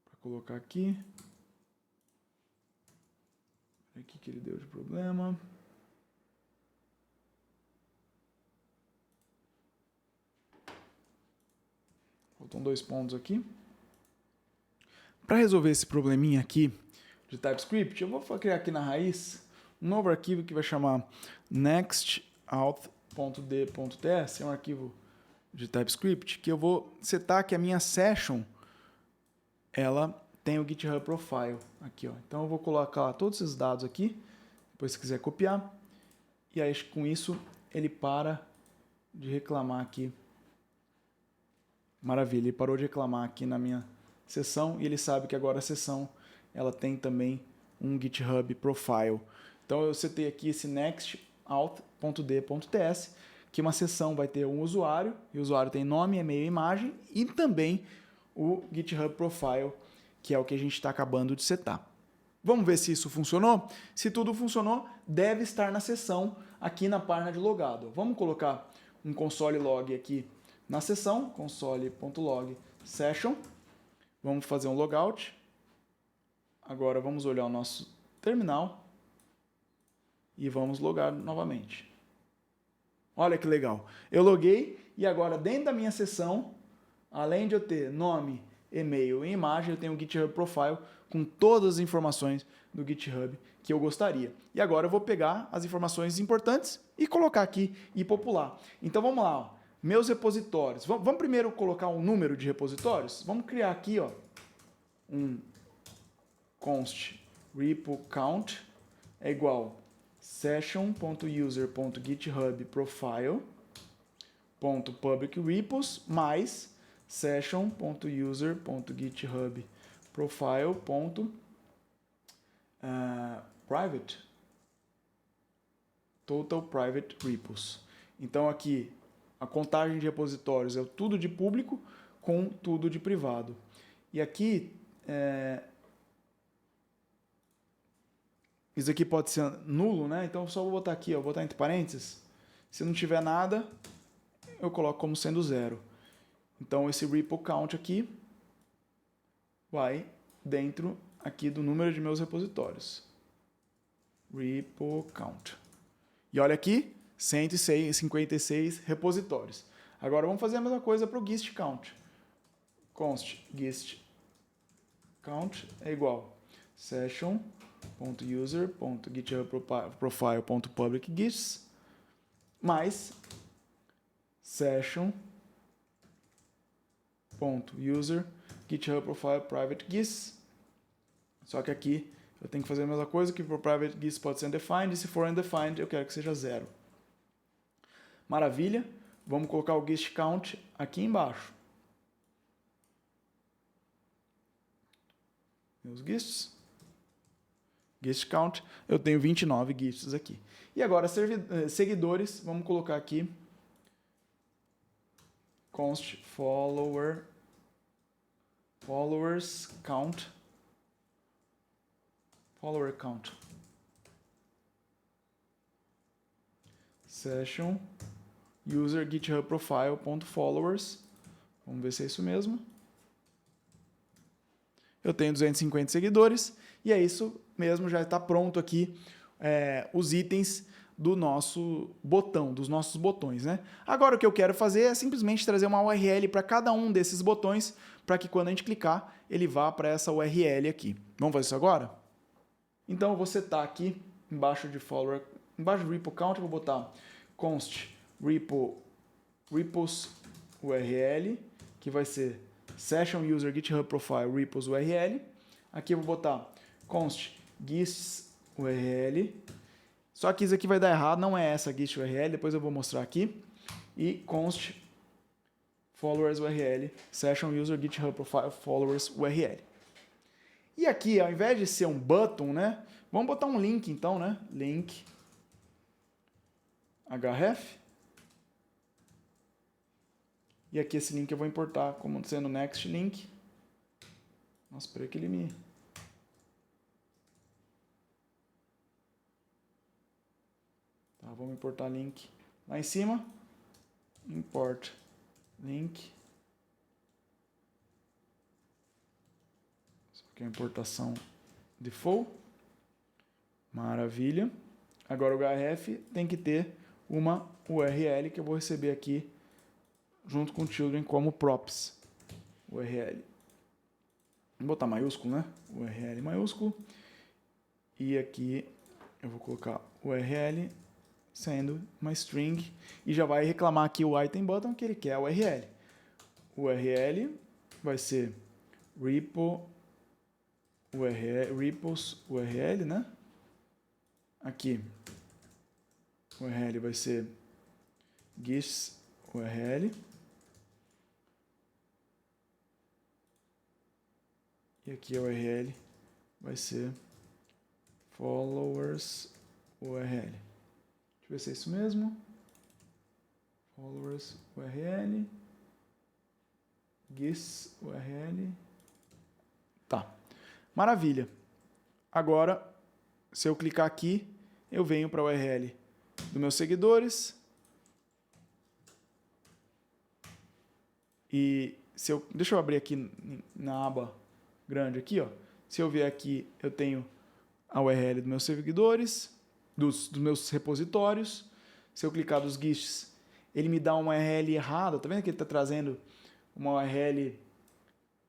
para colocar aqui. O que ele deu de problema? Faltam 2 pontos aqui. Para resolver esse probleminha aqui de TypeScript, eu vou criar aqui na raiz um novo arquivo que vai chamar nextauth.d.ts. É um arquivo de TypeScript que eu vou setar que a minha session ela tem o GitHub Profile aqui, ó. Então eu vou colocar todos esses dados aqui, depois se quiser copiar, e aí com isso ele para de reclamar aqui. Maravilha, ele parou de reclamar aqui na minha sessão e ele sabe que agora a sessão ela tem também um GitHub Profile. Então eu setei aqui esse nextauth.d.ts, que uma sessão vai ter um usuário, e o usuário tem nome, e-mail e imagem, e também o GitHub Profile, que é o que a gente está acabando de setar. Vamos ver se isso funcionou? Se tudo funcionou, deve estar na sessão aqui na página de logado. Vamos colocar um console log aqui na sessão, console.log session. Vamos fazer um logout. Agora vamos olhar o nosso terminal e vamos logar novamente. Olha que legal. Eu loguei e agora dentro da minha sessão, além de eu ter nome, e-mail e imagem, eu tenho o GitHub Profile com todas as informações do GitHub que eu gostaria. E agora eu vou pegar as informações importantes e colocar aqui e popular. Então vamos lá, ó. Meus repositórios. Vamos primeiro colocar um número de repositórios? Vamos criar aqui, ó, um const repo count é igual session.user.github.profile.public repos mais session.user.github.profile.private total private repos. Então aqui a contagem de repositórios é tudo de público com tudo de privado. E aqui isso aqui pode ser nulo, né? Então só vou botar aqui, ó, vou botar entre parênteses. Se não tiver nada, eu coloco como sendo 0. Então esse repo count aqui vai dentro aqui do número de meus repositórios. Repo count. E olha aqui, 156 repositórios. Agora vamos fazer a mesma coisa para o gist count. Const gist count é igual session.user.github.profile.public-gist mais session.user.github.profile.private-gist. Só que aqui eu tenho que fazer a mesma coisa, que para o private gist pode ser undefined, e se for undefined eu quero que seja 0. Maravilha. Vamos colocar o gist count aqui embaixo. meus gifts, gift count, eu tenho 29 gifts aqui. E agora, seguidores, vamos colocar aqui, const followers count, follower count, session user GitHub profile.followers, vamos ver se é isso mesmo. Eu tenho 250 seguidores e é isso mesmo, já está pronto aqui os itens do nosso botão, dos nossos botões, né? Agora o que eu quero fazer é simplesmente trazer uma URL para cada um desses botões, para que quando a gente clicar, ele vá para essa URL aqui. Vamos fazer isso agora? Então eu vou setar aqui, embaixo de follower, embaixo do repo count, eu vou botar const repos URL, que vai ser session user GitHub profile repos URL. Aqui eu vou botar const gist URL. Só que isso aqui vai dar errado, não é essa gist URL, depois eu vou mostrar aqui. E const followers URL, session user GitHub profile followers URL. E aqui, ao invés de ser um button, né, vamos botar um link então, né? Link href. E aqui esse link eu vou importar como sendo next link. Nossa, espera que ele me... Tá, vamos importar link lá em cima. Import link. Isso aqui é a importação default. Maravilha. Agora o href tem que ter uma URL que eu vou receber aqui junto com o children como props. URL. Vou botar maiúsculo, né? URL maiúsculo. E aqui eu vou colocar URL sendo uma string e já vai reclamar aqui o item button que ele quer a URL. URL vai ser repo URL, repos URL, né? Aqui URL vai ser gist URL. E aqui a URL vai ser followers URL. Deixa eu ver se é isso mesmo. Followers URL. Gist URL. Tá. Maravilha. Agora, se eu clicar aqui, eu venho para a URL dos meus seguidores. E se eu, deixa eu abrir aqui na aba grande aqui, ó. Se eu vier aqui, eu tenho a URL dos meus seguidores, dos meus repositórios. Se eu clicar dos gists, ele me dá uma URL errada. Tá vendo que ele está trazendo uma URL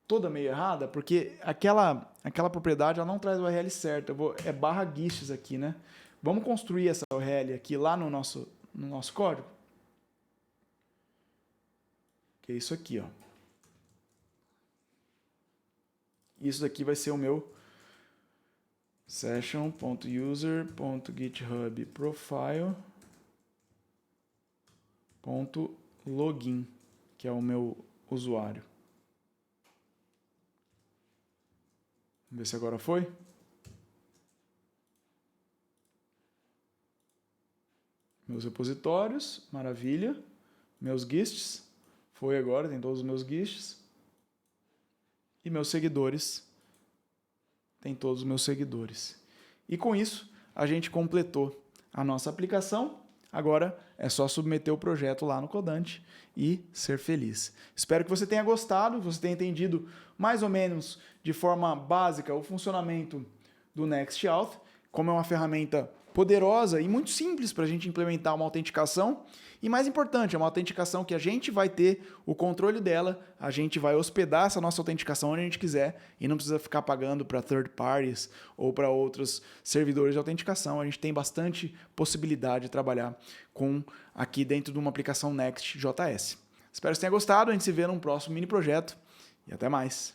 toda meio errada? Porque aquela propriedade ela não traz a URL certa. É barra gists aqui, né? Vamos construir essa URL aqui lá no nosso código. Que é isso aqui, ó. Isso daqui vai ser o meu session.user.github.profile.login, que é o meu usuário. Vamos ver se agora foi. Meus repositórios, maravilha. Meus gists, foi agora, tem todos os meus gists. E meus seguidores, tem todos os meus seguidores. E com isso, a gente completou a nossa aplicação. Agora é só submeter o projeto lá no Codante e ser feliz. Espero que você tenha gostado, que você tenha entendido mais ou menos de forma básica o funcionamento do NextAuth, como é uma ferramenta poderosa e muito simples para a gente implementar uma autenticação. E mais importante, é uma autenticação que a gente vai ter o controle dela, a gente vai hospedar essa nossa autenticação onde a gente quiser e não precisa ficar pagando para third parties ou para outros servidores de autenticação. A gente tem bastante possibilidade de trabalhar com aqui dentro de uma aplicação Next.js. Espero que você tenha gostado, a gente se vê num próximo mini projeto e até mais.